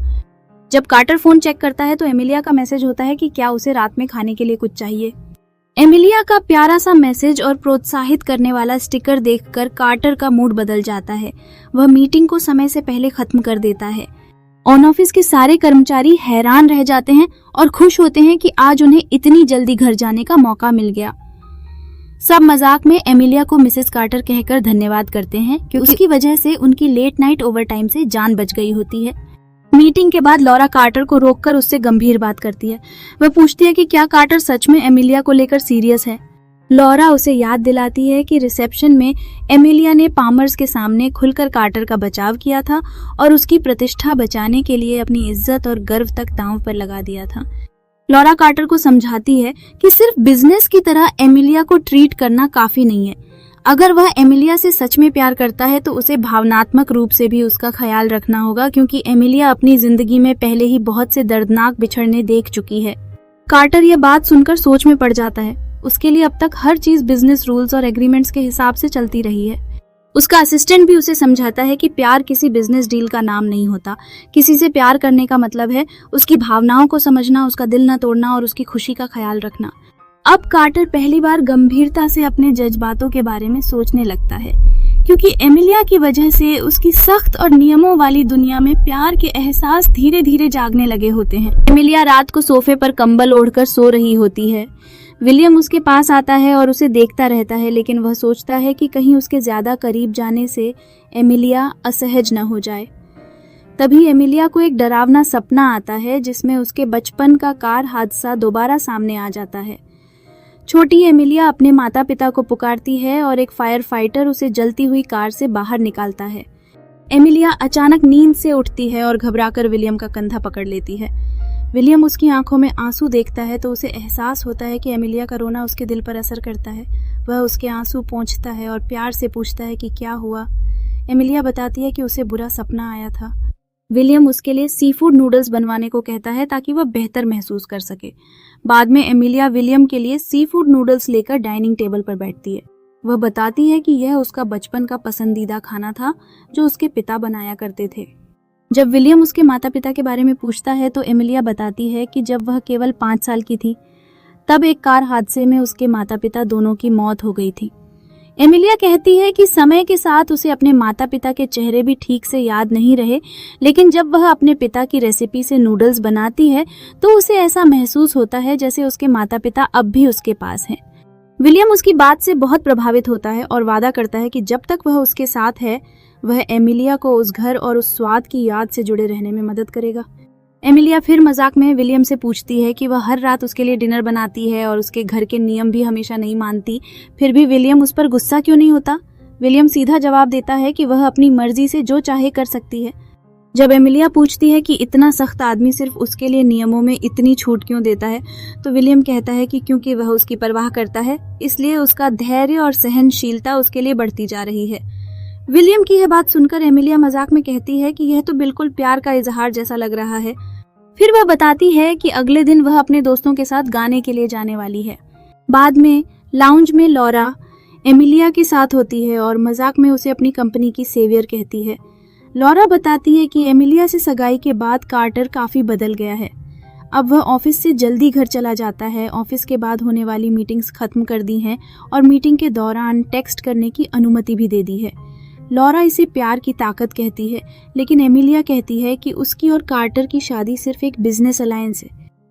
जब कार्टर फोन चेक करता है तो एमिलिया का मैसेज होता है कि क्या उसे रात में खाने के लिए कुछ चाहिए। एमिलिया का प्यारा सा मैसेज और प्रोत्साहित करने वाला स्टिकर देखकर कार्टर का मूड बदल जाता है। वह मीटिंग को समय से पहले खत्म कर देता है। ऑन ऑफिस के सारे कर्मचारी हैरान रह जाते हैं और खुश होते हैं कि आज उन्हें इतनी जल्दी घर जाने का मौका मिल गया। सब मजाक में एमिलिया को मिसेस कार्टर कहकर धन्यवाद करते हैं क्योंकि उसकी वजह से उनकी लेट नाइट ओवरटाइम से जान बच गई होती है। मीटिंग के बाद लॉरा कार्टर को रोककर उससे गंभीर बात करती है। वह पूछती है कि क्या कार्टर सच में एमिलिया को लेकर सीरियस है। लॉरा उसे याद दिलाती है कि रिसेप्शन में एमिलिया ने पामर्स के सामने खुलकर कार्टर का बचाव किया था और उसकी प्रतिष्ठा बचाने के लिए अपनी इज्जत और गर्व तक दांव पर लगा दिया था। लॉरा कार्टर को समझाती है कि सिर्फ बिजनेस की तरह एमिलिया को ट्रीट करना काफी नहीं है। अगर वह एमिलिया से सच में प्यार करता है तो उसे भावनात्मक रूप से भी उसका ख्याल रखना होगा, क्योंकि एमिलिया अपनी जिंदगी में पहले ही बहुत से दर्दनाक बिछड़ने देख चुकी है। कार्टर यह बात सुनकर सोच में पड़ जाता है। उसके लिए अब तक हर चीज बिजनेस रूल्स और एग्रीमेंट्स के हिसाब से चलती रही है। उसका असिस्टेंट भी उसे समझाता है कि प्यार किसी बिजनेस डील का नाम नहीं होता। किसी से प्यार करने का मतलब है उसकी भावनाओं को समझना, उसका दिल न तोड़ना और उसकी खुशी का ख्याल रखना। अब कार्टर पहली बार गंभीरता से अपने जज्बातों के बारे में सोचने लगता है, क्योंकि एमिलिया की वजह से उसकी सख्त और नियमों वाली दुनिया में प्यार के एहसास धीरे धीरे जागने लगे होते हैं। एमिलिया रात को सोफे पर कंबल ओढ़कर सो रही होती है। विलियम उसके पास आता है और उसे देखता रहता है, लेकिन वह सोचता है कि कहीं उसके ज्यादा करीब जाने से एमिलिया असहज न हो जाए। तभी एमिलिया को एक डरावना सपना आता है, जिसमें उसके बचपन का कार हादसा दोबारा सामने आ जाता है। छोटी एमिलिया अपने माता पिता को पुकारती है और एक फायर फाइटर उसे जलती हुई कार से बाहर निकालता है। एमिलिया अचानक नींद से उठती है और घबराकर विलियम का कंधा पकड़ लेती है। विलियम उसकी आंखों में आंसू देखता है तो उसे एहसास होता है कि एमिलिया का रोना उसके दिल पर असर करता है। वह उसके आंसू पोंछता है और प्यार से पूछता है कि क्या हुआ। एमिलिया बताती है कि उसे बुरा सपना आया था। विलियम उसके लिए सी फूड नूडल्स बनवाने को कहता है ताकि वह बेहतर महसूस कर सके। बाद में एमिलिया विलियम के लिए सी फूड नूडल्स लेकर डाइनिंग टेबल पर बैठती है। वह बताती है कि यह उसका बचपन का पसंदीदा खाना था जो उसके पिता बनाया करते थे। जब विलियम उसके माता पिता के बारे में पूछता है तो एमिलिया बताती है कि जब वह केवल 5 साल की थी तब एक कार हादसे में उसके माता पिता दोनों की मौत हो गई थी। एमिलिया कहती है कि समय के साथ उसे अपने माता पिता के चेहरे भी ठीक से याद नहीं रहे, लेकिन जब वह अपने पिता की रेसिपी से नूडल्स बनाती है तो उसे ऐसा महसूस होता है जैसे उसके माता पिता अब भी उसके पास हैं। विलियम उसकी बात से बहुत प्रभावित होता है और वादा करता है कि जब तक वह उसके साथ है वह एमिलिया को उस घर और उस स्वाद की याद से जुड़े रहने में मदद करेगा। एमिलिया फिर मजाक में विलियम से पूछती है कि वह हर रात उसके लिए डिनर बनाती है और उसके घर के नियम भी हमेशा नहीं मानती, फिर भी विलियम उस पर गुस्सा क्यों नहीं होता। विलियम सीधा जवाब देता है कि वह अपनी मर्जी से जो चाहे कर सकती है। जब एमिलिया पूछती है कि इतना सख्त आदमी सिर्फ उसके लिए नियमों में इतनी छूट क्यों देता है, तो विलियम कहता है कि क्योंकि वह उसकी परवाह करता है, इसलिए उसका धैर्य और सहनशीलता उसके लिए बढ़ती जा रही है। विलियम की यह बात सुनकर एमिलिया मजाक में कहती है कि यह तो बिल्कुल प्यार का इजहार जैसा लग रहा है। फिर वह बताती है कि अगले दिन वह अपने दोस्तों के साथ गाने के लिए जाने वाली है। बाद में लाउंज में लॉरा एमिलिया के साथ होती है और मजाक में उसे अपनी कंपनी की सेवियर कहती है। लॉरा बताती है कि एमिलिया से सगाई के बाद कार्टर काफी बदल गया है। अब वह ऑफिस से जल्दी घर चला जाता है, ऑफिस के बाद होने वाली मीटिंग्स खत्म कर दी हैं और मीटिंग के दौरान टेक्स्ट करने की अनुमति भी दे दी है। लॉरा इसे प्यार की ताकत कहती है, लेकिन एमिलिया कहती है कि उसकी और कार्टर की शादी सिर्फ एक बिजनेस अलायंस है।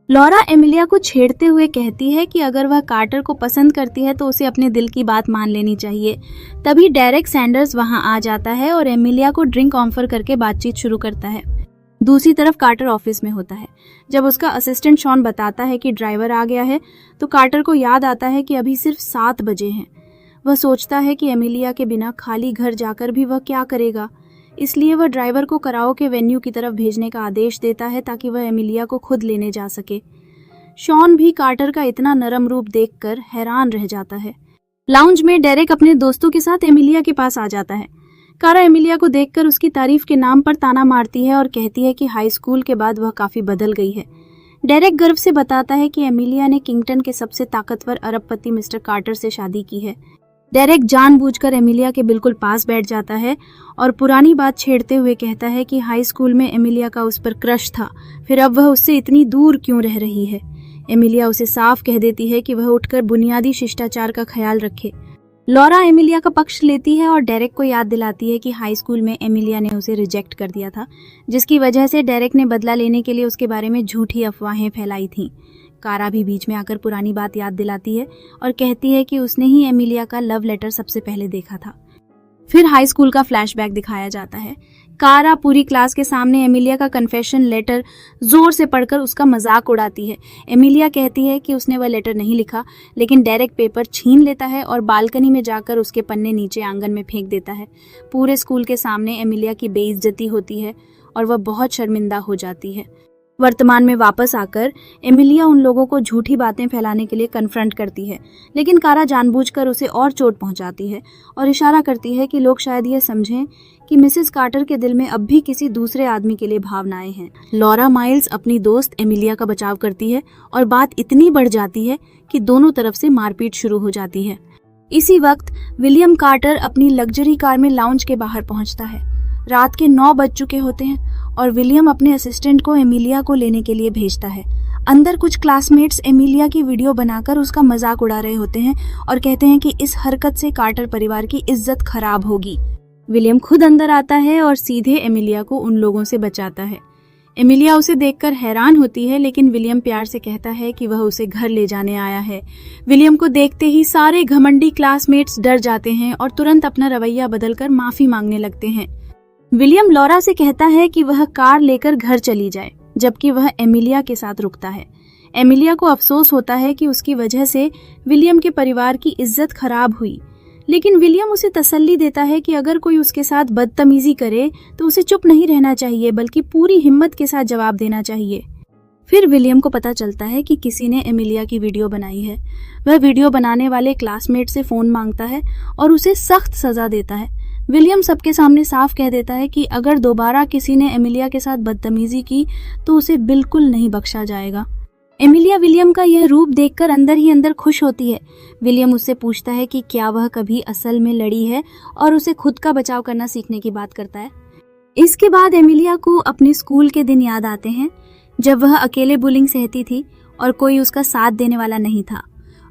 लॉरा एमिलिया को छेड़ते हुए कहती है कि अगर वह कार्टर को पसंद करती है तो उसे अपने दिल की बात मान लेनी चाहिए। तभी डेरेक सैंडर्स वहां आ जाता है और एमिलिया को ड्रिंक ऑफर करके बातचीत शुरू करता है। दूसरी तरफ कार्टर ऑफिस में होता है। जब उसका असिस्टेंट शॉन बताता है कि ड्राइवर आ गया है तो कार्टर को याद आता है कि अभी सिर्फ 7 बजे हैं। वह सोचता है कि एमिलिया के बिना खाली घर जाकर भी वह क्या करेगा, इसलिए वह ड्राइवर को कराओके वेन्यू की तरफ भेजने का आदेश देता है ताकि वह एमिलिया को खुद लेने जा सके। शॉन भी कार्टर का इतना नरम रूप देखकर हैरान रह जाता है। लाउंज में डेरेक अपने दोस्तों के साथ एमिलिया के पास आ जाता है। कारा एमिलिया को देखकर उसकी तारीफ के नाम पर ताना मारती है और कहती है कि हाई स्कूल के बाद वह काफी बदल गई है। डेरेक गर्व से बताता है कि एमिलिया ने किंगटन के सबसे ताकतवर अरबपति मिस्टर कार्टर से शादी की है। डेरेक जानबूझकर एमिलिया के बिल्कुल पास बैठ जाता है और पुरानी बात छेड़ते हुए कहता है कि हाई स्कूल में एमिलिया का उस पर क्रश था, फिर अब वह उससे इतनी दूर क्यों रह रही है। एमिलिया उसे साफ कह देती है कि वह उठकर बुनियादी शिष्टाचार का ख्याल रखे। लॉरा एमिलिया का पक्ष लेती है और डेरेक को याद दिलाती है कि हाई स्कूल में एमिलिया ने उसे रिजेक्ट कर दिया था, जिसकी वजह से डेरेक ने बदला लेने के लिए उसके बारे में झूठी अफवाहें फैलाई थीं। कारा भी बीच में आकर पुरानी बात याद दिलाती है और कहती है कि उसने ही एमिलिया का लव लेटर सबसे पहले देखा था। फिर हाई स्कूल का फ्लैशबैक दिखाया जाता है। कारा पूरी क्लास के सामने एमिलिया का कन्फेशन लेटर जोर से पढ़कर उसका मजाक उड़ाती है। एमिलिया कहती है कि उसने वह लेटर नहीं लिखा, लेकिन डेरेक पेपर छीन लेता है और बालकनी में जाकर उसके पन्ने नीचे आंगन में फेंक देता है। पूरे स्कूल के सामने एमिलिया की बेइज्जती होती है और वह बहुत शर्मिंदा हो जाती है। वर्तमान में वापस आकर एमिलिया उन लोगों को झूठी बातें फैलाने के लिए कन्फ्रंट करती है, लेकिन कारा जानबूझकर उसे और चोट पहुंचाती है और इशारा करती है कि लोग शायद ये समझें कि मिसेस कार्टर के दिल में अब भी किसी दूसरे आदमी के लिए भावनाएं हैं। लॉरा माइल्स अपनी दोस्त एमिलिया का बचाव करती है और बात इतनी बढ़ जाती है कि दोनों तरफ से मारपीट शुरू हो जाती है। इसी वक्त विलियम कार्टर अपनी लग्जरी कार में लाउंज के बाहर पहुंचता है। रात के 9 बज चुके होते हैं और विलियम अपने असिस्टेंट को एमिलिया को लेने के लिए भेजता है। अंदर कुछ क्लासमेट्स एमिलिया की वीडियो बनाकर उसका मजाक उड़ा रहे होते हैं और कहते हैं कि इस हरकत से कार्टर परिवार की इज्जत खराब होगी। विलियम खुद अंदर आता है और सीधे एमिलिया को उन लोगों से बचाता है। एमिलिया उसे देखकर हैरान होती है, लेकिन विलियम प्यार से कहता है कि वह उसे घर ले जाने आया है। विलियम को देखते ही सारे घमंडी क्लासमेट्स डर जाते हैं और तुरंत अपना रवैया बदलकर माफी मांगने लगते हैं। विलियम लॉरा से कहता है कि वह कार लेकर घर चली जाए, जबकि वह एमिलिया के साथ रुकता है। एमिलिया को अफसोस होता है कि उसकी वजह से विलियम के परिवार की इज्जत खराब हुई, लेकिन विलियम उसे तसल्ली देता है कि अगर कोई उसके साथ बदतमीजी करे तो उसे चुप नहीं रहना चाहिए, बल्कि पूरी हिम्मत के साथ जवाब देना चाहिए। फिर विलियम को पता चलता है कि किसी ने एमिलिया की वीडियो बनाई है। वह वीडियो बनाने वाले क्लासमेट से फोन मांगता है और उसे सख्त सजा देता है। विलियम सबके सामने साफ कह देता है कि अगर दोबारा किसी ने एमिलिया के साथ बदतमीजी की तो उसे बिल्कुल नहीं बख्शा जाएगा। एमिलिया विलियम का यह रूप देखकर अंदर ही अंदर खुश होती है। विलियम उससे पूछता है कि क्या वह कभी असल में लड़ी है और उसे खुद का बचाव करना सीखने की बात करता है। इसके बाद एमिलिया को अपने स्कूल के दिन याद आते हैं, जब वह अकेले बुलिंग सहती थी और कोई उसका साथ देने वाला नहीं था।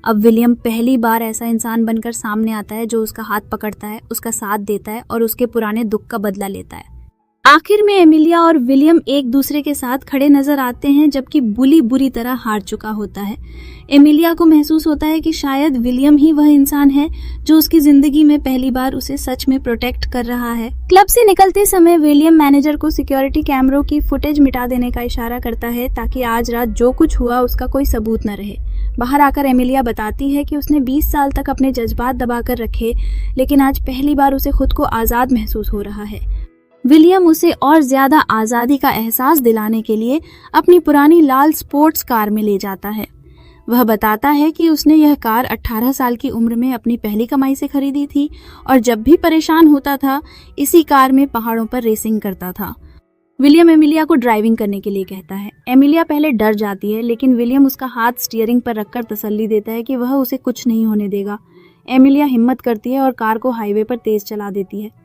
अब विलियम पहली बार ऐसा इंसान बनकर सामने आता है जो उसका हाथ पकड़ता है, उसका साथ देता है और उसके पुराने दुख का बदला लेता है। आखिर में एमिलिया और विलियम एक दूसरे के साथ खड़े नजर आते हैं, जबकि बुली बुरी तरह हार चुका होता है। एमिलिया को महसूस होता है कि शायद विलियम ही वह इंसान है जो उसकी जिंदगी में पहली बार उसे सच में प्रोटेक्ट कर रहा है। क्लब से निकलते समय विलियम मैनेजर को सिक्योरिटी कैमरों की फुटेज मिटा देने का इशारा करता है ताकि आज रात जो कुछ हुआ उसका कोई सबूत न रहे। बाहर आकर एमिलिया बताती है कि उसने 20 साल तक अपने जज्बात दबाकर रखे, लेकिन आज पहली बार उसे खुद को आजाद महसूस हो रहा है। विलियम उसे और ज्यादा आजादी का एहसास दिलाने के लिए अपनी पुरानी लाल स्पोर्ट्स कार में ले जाता है। वह बताता है कि उसने यह कार 18 साल की उम्र में अपनी पहली कमाई से खरीदी थी और जब भी परेशान होता था इसी कार में पहाड़ों पर रेसिंग करता था। विलियम एमिलिया को ड्राइविंग करने के लिए कहता है। एमिलिया पहले डर जाती है, लेकिन विलियम उसका हाथ स्टीयरिंग पर रखकर तसल्ली देता है कि वह उसे कुछ नहीं होने देगा। एमिलिया हिम्मत करती है और कार को हाईवे पर तेज चला देती है।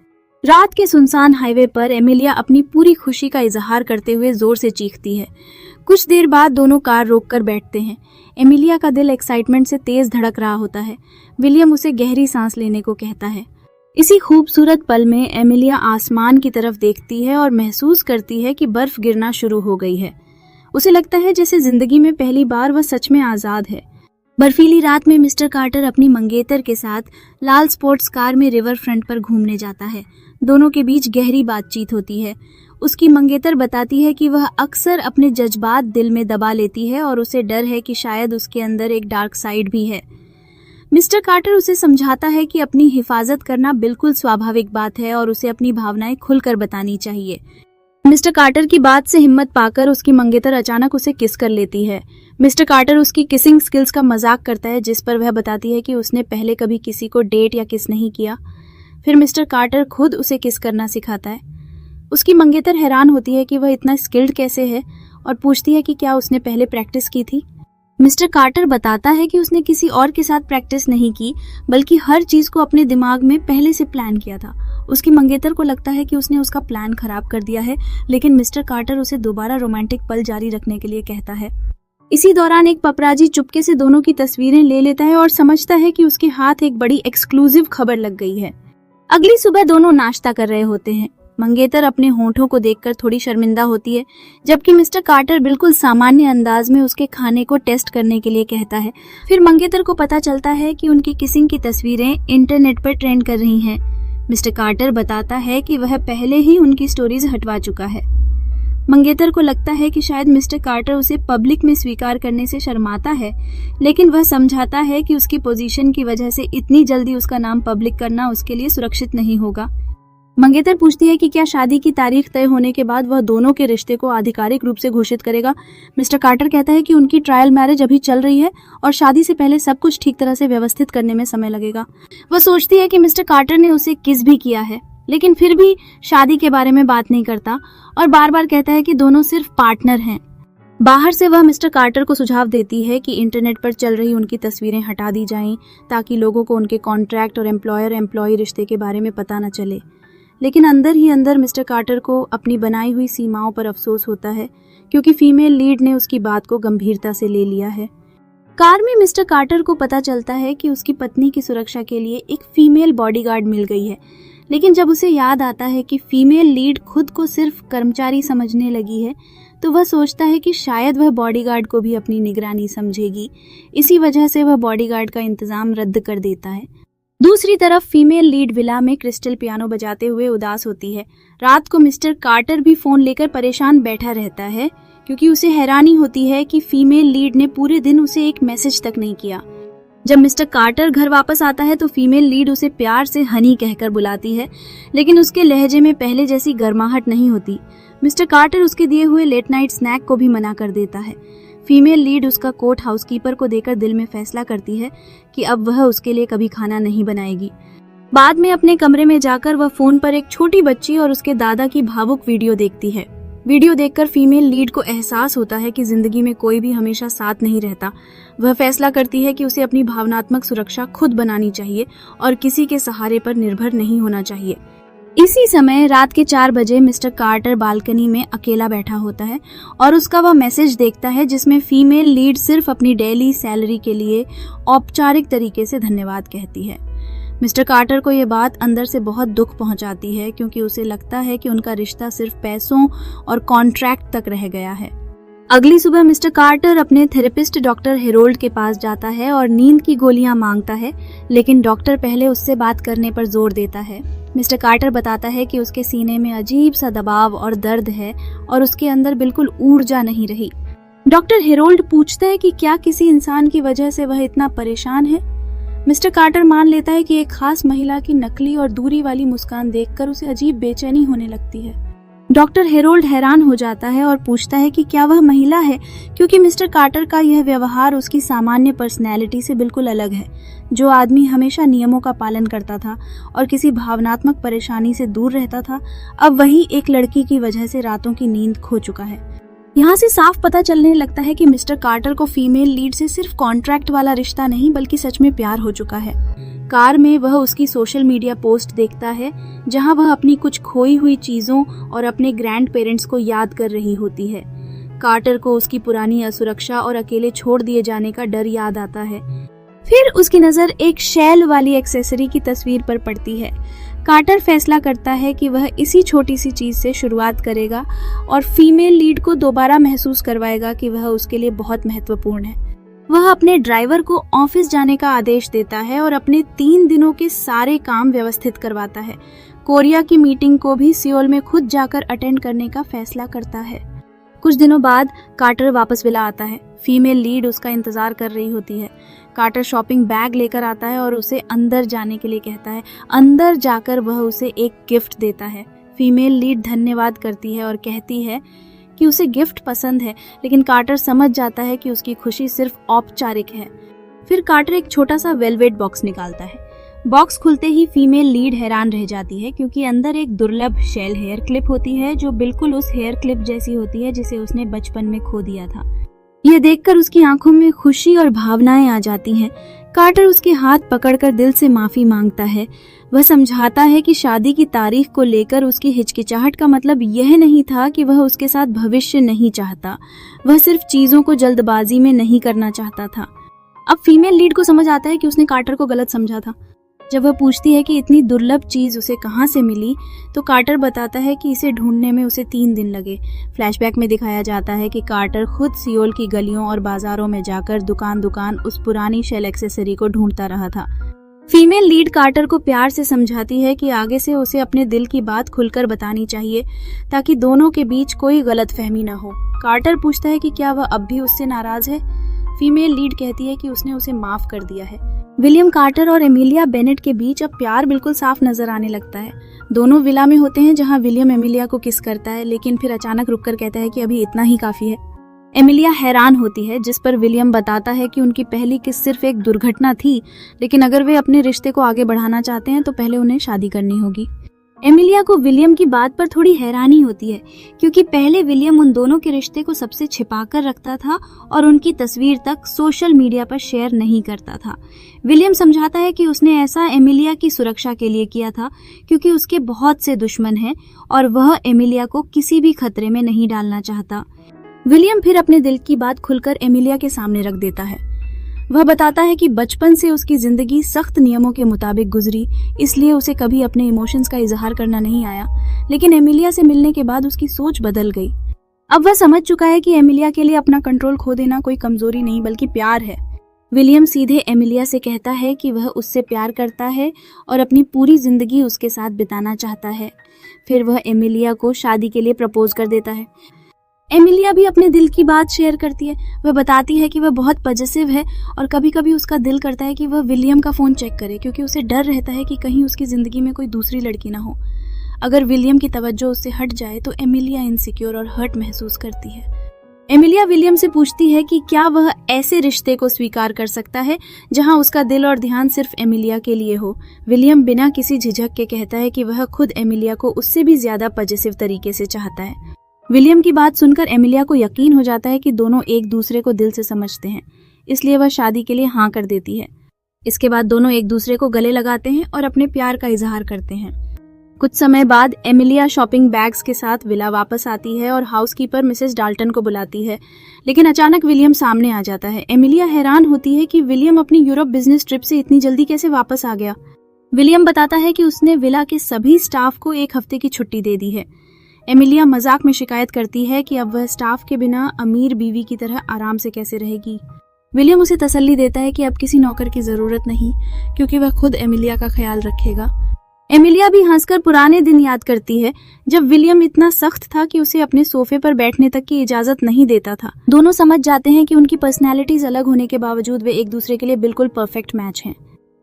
रात के सुनसान हाईवे पर एमिलिया अपनी पूरी खुशी का इजहार करते हुए जोर से चीखती है। कुछ देर बाद दोनों कार रोककर बैठते हैं। एमिलिया का दिल एक्साइटमेंट से तेज धड़क रहा होता है। विलियम उसे गहरी सांस लेने को कहता है। इसी खूबसूरत पल में एमिलिया आसमान की तरफ देखती है और महसूस करती है कि बर्फ गिरना शुरू हो गई है। उसे लगता है जैसे जिंदगी में पहली बार वह सच में आजाद है। बर्फीली रात में मिस्टर कार्टर अपनी मंगेतर के साथ लाल स्पोर्ट्स कार में रिवर फ्रंट पर घूमने जाता है। दोनों के बीच गहरी बातचीत होती है। उसकी मंगेतर बताती है कि वह अक्सर अपने जज्बात दिल में दबा लेती है और उसे डर है कि शायद उसके अंदर एक डार्क साइड भी है। मिस्टर कार्टर उसे समझाता है कि अपनी हिफाजत करना बिल्कुल स्वाभाविक बात है और उसे अपनी भावनाएं खुलकर बतानी चाहिए। मिस्टर कार्टर की बात से हिम्मत पाकर उसकी मंगेतर अचानक उसे किस कर लेती है। मिस्टर कार्टर उसकी किसिंग स्किल्स का मजाक करता है, जिस पर वह बताती है कि उसने पहले कभी किसी को डेट या किस नहीं किया। फिर मिस्टर कार्टर खुद उसे किस करना सिखाता है। उसकी मंगेतर हैरान होती है कि वह इतना स्किल्ड कैसे है और पूछती है कि क्या उसने पहले प्रैक्टिस की थी। मिस्टर कार्टर बताता है कि उसने किसी और के साथ प्रैक्टिस नहीं की, बल्कि हर चीज को अपने दिमाग में पहले से प्लान किया था। उसकी मंगेतर को लगता है कि उसने उसका प्लान खराब कर दिया है, लेकिन मिस्टर कार्टर उसे दोबारा रोमांटिक पल जारी रखने के लिए कहता है। इसी दौरान एक पपराजी चुपके से दोनों की तस्वीरें ले लेता है और समझता है कि उसके हाथ एक बड़ी एक्सक्लूसिव खबर लग गई है। अगली सुबह दोनों नाश्ता कर रहे होते हैं। मंगेतर अपने होंठों को देखकर थोड़ी शर्मिंदा होती है, जबकि मिस्टर कार्टर बिल्कुल सामान्य अंदाज में उसके खाने को टेस्ट करने के लिए कहता है। फिर मंगेतर को पता चलता है कि उनकी किसिंग की तस्वीरें इंटरनेट पर ट्रेंड कर रही हैं। मिस्टर कार्टर बताता है कि वह पहले ही उनकी स्टोरीज हटवा चुका है। मंगेतर को लगता है कि शायद मिस्टर कार्टर उसे पब्लिक में स्वीकार करने से शर्माता है, लेकिन वह समझाता है कि उसकी पोजीशन की वजह से इतनी जल्दी उसका नाम पब्लिक करना उसके लिए सुरक्षित नहीं होगा। मंगेतर पूछती है कि क्या शादी की तारीख तय होने के बाद वह दोनों के रिश्ते को आधिकारिक रूप से घोषित करेगा। मिस्टर कार्टर कहता है कि उनकी ट्रायल मैरिज अभी चल रही है और शादी से पहले सब कुछ ठीक तरह से व्यवस्थित करने में समय लगेगा। वह सोचती है कि मिस्टर कार्टर ने उसे किस भी किया है, लेकिन फिर भी शादी के बारे में बात नहीं करता और बार बार कहता है कि दोनों सिर्फ पार्टनर हैं। बाहर से वह मिस्टर कार्टर को सुझाव देती है कि इंटरनेट पर चल रही उनकी तस्वीरें हटा दी जाएं ताकि लोगों को उनके कॉन्ट्रैक्ट और एम्प्लॉयर एम्प्लॉय रिश्ते के बारे में पता न चले। लेकिन अंदर ही अंदर मिस्टर कार्टर को अपनी बनाई हुई सीमाओं पर अफसोस होता है, क्योंकि फीमेल लीड ने उसकी बात को गंभीरता से ले लिया है। कार में मिस्टर कार्टर को पता चलता है कि उसकी पत्नी की सुरक्षा के लिए एक फीमेल बॉडीगार्ड मिल गई है, लेकिन जब उसे याद आता है कि फीमेल लीड खुद को सिर्फ कर्मचारी समझने लगी है, तो वह सोचता है कि शायद वह बॉडीगार्ड को भी अपनी निगरानी समझेगी। इसी वजह से वह बॉडीगार्ड का इंतजाम रद्द कर देता है। दूसरी तरफ फीमेल लीड विला में क्रिस्टल पियानो बजाते हुए उदास होती है। रात को मिस्टर कार्टर भी फोन लेकर परेशान बैठा रहता है, क्योंकि उसे हैरानी होती है कि फीमेल लीड ने पूरे दिन उसे एक मैसेज तक नहीं किया। जब मिस्टर कार्टर घर वापस आता है तो फीमेल लीड उसे प्यार से हनी कहकर बुलाती है, लेकिन उसके लहजे में पहले जैसी गर्माहट नहीं होती। मिस्टर कार्टर उसके दिए हुए लेट नाइट स्नैक को भी मना कर देता है। फीमेल लीड उसका कोट हाउसकीपर को देकर दिल में फैसला करती है कि अब वह उसके लिए कभी खाना नहीं बनाएगी। बाद में अपने कमरे में जाकर वह फोन पर एक छोटी बच्ची और उसके दादा की भावुक वीडियो देखती है। वीडियो देखकर फीमेल लीड को एहसास होता है कि जिंदगी में कोई भी हमेशा साथ नहीं रहता। वह फैसला करती है कि उसे अपनी भावनात्मक सुरक्षा खुद बनानी चाहिए और किसी के सहारे पर निर्भर नहीं होना चाहिए। इसी समय रात के 4 बजे मिस्टर कार्टर बालकनी में अकेला बैठा होता है और उसका वह मैसेज देखता है जिसमें फीमेल लीड सिर्फ अपनी डेली सैलरी के लिए औपचारिक तरीके से धन्यवाद कहती है। मिस्टर कार्टर को यह बात अंदर से बहुत दुख पहुंचाती है, क्योंकि उसे लगता है कि उनका रिश्ता सिर्फ पैसों और कॉन्ट्रैक्ट तक रह गया है। अगली सुबह मिस्टर कार्टर अपने थेरेपिस्ट डॉक्टर हेरोल्ड के पास जाता है और नींद की गोलियां मांगता है, लेकिन डॉक्टर पहले उससे बात करने पर जोर देता है। मिस्टर कार्टर बताता है कि उसके सीने में अजीब सा दबाव और दर्द है और उसके अंदर बिल्कुल ऊर्जा नहीं रही। डॉक्टर हेरोल्ड पूछता है कि क्या किसी इंसान की वजह से वह इतना परेशान है। मिस्टर कार्टर मान लेता है कि एक खास महिला की नकली और दूरी वाली मुस्कान देखकर उसे अजीब बेचैनी होने लगती है। डॉक्टर हेरोल्ड हैरान हो जाता है और पूछता है कि क्या वह महिला है, क्योंकि मिस्टर कार्टर का यह व्यवहार उसकी सामान्य पर्सनैलिटी से बिल्कुल अलग है। जो आदमी हमेशा नियमों का पालन करता था और किसी भावनात्मक परेशानी से दूर रहता था, अब वही एक लड़की की वजह से रातों की नींद खो चुका है। यहाँ से साफ पता चलने लगता है कि मिस्टर कार्टर को फीमेल लीड से सिर्फ कॉन्ट्रैक्ट वाला रिश्ता नहीं बल्कि सच में प्यार हो चुका है। कार में वह उसकी सोशल मीडिया पोस्ट देखता है, जहां वह अपनी कुछ खोई हुई चीजों और अपने ग्रैंड पेरेंट्स को याद कर रही होती है। कार्टर को उसकी पुरानी असुरक्षा और अकेले छोड़ दिए जाने का डर याद आता है। फिर उसकी नजर एक शैल वाली एक्सेसरी की तस्वीर पर पड़ती है। कार्टर फैसला करता है कि वह इसी छोटी सी चीज से शुरुआत करेगा और फीमेल लीड को दोबारा महसूस करवाएगा कि वह उसके लिए बहुत महत्वपूर्ण है। वह अपने ड्राइवर को ऑफिस जाने का आदेश देता है और अपने 3 दिनों के सारे काम व्यवस्थित करवाता है। कोरिया की मीटिंग को भी सियोल में खुद जाकर अटेंड करने का फैसला करता है। कुछ दिनों बाद कार्टर वापस विला आता है। फीमेल लीड उसका इंतजार कर रही होती है। कार्टर शॉपिंग बैग लेकर आता है और उसे अंदर जाने के लिए कहता है। अंदर जाकर वह उसे एक गिफ्ट देता है। फीमेल लीड धन्यवाद करती है और कहती है कि उसे गिफ्ट पसंद है, लेकिन कार्टर समझ जाता है कि उसकी खुशी सिर्फ औपचारिक है। फिर कार्टर एक छोटा सा वेलवेट बॉक्स निकालता है। बॉक्स खुलते ही फीमेल लीड हैरान रह जाती है, क्योंकि अंदर एक दुर्लभ शेल हेयर क्लिप होती है जो बिल्कुल उस हेयर क्लिप जैसी होती है जिसे उसने बचपन में खो दिया था। यह देखकर उसकी आंखों में खुशी और भावनाएं आ जाती हैं। कार्टर उसके हाथ पकड़कर दिल से माफी मांगता है। वह समझाता है कि शादी की तारीख को लेकर उसकी हिचकिचाहट का मतलब यह नहीं था कि वह उसके साथ भविष्य नहीं चाहता, वह सिर्फ चीजों को जल्दबाजी में नहीं करना चाहता था। अब फीमेल लीड को समझ आता है कि उसने कार्टर को गलत समझा था। जब वह पूछती है कि इतनी दुर्लभ चीज उसे कहां से मिली, तो कार्टर बताता है कि इसे ढूंढने में उसे 3 दिन लगे। फ्लैशबैक में दिखाया जाता है कि कार्टर खुद सियोल की गलियों और बाजारों में जाकर दुकान दुकान उस पुरानी शेल एक्सेसरी को ढूंढता रहा था। फीमेल लीड कार्टर को प्यार से समझाती है कि आगे से उसे अपने दिल की बात खुलकर बतानी चाहिए, ताकि दोनों के बीच कोई गलतफहमी न हो। कार्टर पूछता है कि क्या वह अब भी उससे नाराज है। फीमेल लीड कहती है कि उसने उसे माफ कर दिया है। विलियम कार्टर और एमिलिया बेनेट के बीच अब प्यार बिल्कुल साफ नजर आने लगता है। दोनों विला में होते हैं जहां विलियम एमिलिया को किस करता है, लेकिन फिर अचानक रुककर कहता है कि अभी इतना ही काफी है। एमिलिया हैरान होती है, जिस पर विलियम बताता है कि उनकी पहली किस सिर्फ एक दुर्घटना थी, लेकिन अगर वे अपने रिश्ते को आगे बढ़ाना चाहते हैं तो पहले उन्हें शादी करनी होगी। एमिलिया को विलियम की बात पर थोड़ी हैरानी होती है, क्योंकि पहले विलियम उन दोनों के रिश्ते को सबसे छिपाकर रखता था और उनकी तस्वीर तक सोशल मीडिया पर शेयर नहीं करता था। विलियम समझाता है कि उसने ऐसा एमिलिया की सुरक्षा के लिए किया था, क्योंकि उसके बहुत से दुश्मन हैं और वह एमिलिया को किसी भी खतरे में नहीं डालना चाहता। विलियम फिर अपने दिल की बात खुलकर एमिलिया के सामने रख देता है। वह बताता है कि बचपन से उसकी जिंदगी सख्त नियमों के मुताबिक गुजरी, इसलिए उसे कभी अपने इमोशंस का इजहार करना नहीं आया, लेकिन एमिलिया से मिलने के बाद उसकी सोच बदल गई। अब वह समझ चुका है कि एमिलिया के लिए अपना कंट्रोल खो देना कोई कमजोरी नहीं बल्कि प्यार है। विलियम सीधे एमिलिया से कहता है कि वह उससे प्यार करता है और अपनी पूरी जिंदगी उसके साथ बिताना चाहता है। फिर वह एमिलिया को शादी के लिए प्रपोज कर देता है। एमिलिया भी अपने दिल की बात शेयर करती है। वह बताती है कि वह बहुत पॉजिटिव है और कभी कभी उसका दिल करता है कि वह विलियम का फोन चेक करे, क्योंकि उसे डर रहता है कि कहीं उसकी जिंदगी में कोई दूसरी लड़की ना हो। अगर विलियम की तवज्जो उससे हट जाए तो एमिलिया इनसिक्योर और हर्ट महसूस करती है। एमिलिया विलियम से पूछती है कि क्या वह ऐसे रिश्ते को स्वीकार कर सकता है जहां उसका दिल और ध्यान सिर्फ एमिलिया के लिए हो। विलियम बिना किसी झिझक के कहता है कि वह खुद एमिलिया को उससे भी ज्यादा पॉजिटिव तरीके से चाहता है। विलियम की बात सुनकर एमिलिया को यकीन हो जाता है कि दोनों एक दूसरे को दिल से समझते हैं, इसलिए वह शादी के लिए हाँ कर देती है। इसके बाद दोनों एक दूसरे को गले लगाते हैं और अपने प्यार का इजहार करते हैं। कुछ समय बाद एमिलिया शॉपिंग बैग्स के साथ विला वापस आती है और हाउसकीपर मिसेस डाल्टन को बुलाती है, लेकिन अचानक विलियम सामने आ जाता है। एमिलिया हैरान होती है कि विलियम अपनी यूरोप बिजनेस ट्रिप से इतनी जल्दी कैसे वापस आ गया। विलियम बताता है कि उसने विला के सभी स्टाफ को 1 हफ्ते की छुट्टी दे दी है। एमिलिया मजाक में शिकायत करती है कि अब वह स्टाफ के बिना अमीर बीवी की तरह आराम से कैसे रहेगी। विलियम उसे तसल्ली देता है कि अब किसी नौकर की जरूरत नहीं, क्योंकि वह खुद एमिलिया का ख्याल रखेगा। एमिलिया भी हंसकर पुराने दिन याद करती है जब विलियम इतना सख्त था कि उसे अपने सोफे पर बैठने तक की इजाजत नहीं देता था। दोनों समझ जाते हैं कि उनकी पर्सनैलिटीज अलग होने के बावजूद वे एक दूसरे के लिए बिल्कुल परफेक्ट मैच हैं।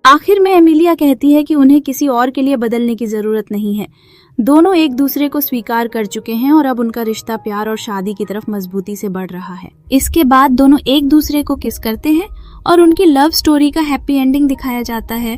आखिर में एमिलिया कहती है कि उन्हें किसी और के लिए बदलने की जरूरत नहीं है। दोनों एक दूसरे को स्वीकार कर चुके हैं और अब उनका रिश्ता प्यार और शादी की तरफ मजबूती से बढ़ रहा है। इसके बाद दोनों एक दूसरे को किस करते हैं और उनकी लव स्टोरी का हैप्पी एंडिंग दिखाया जाता है।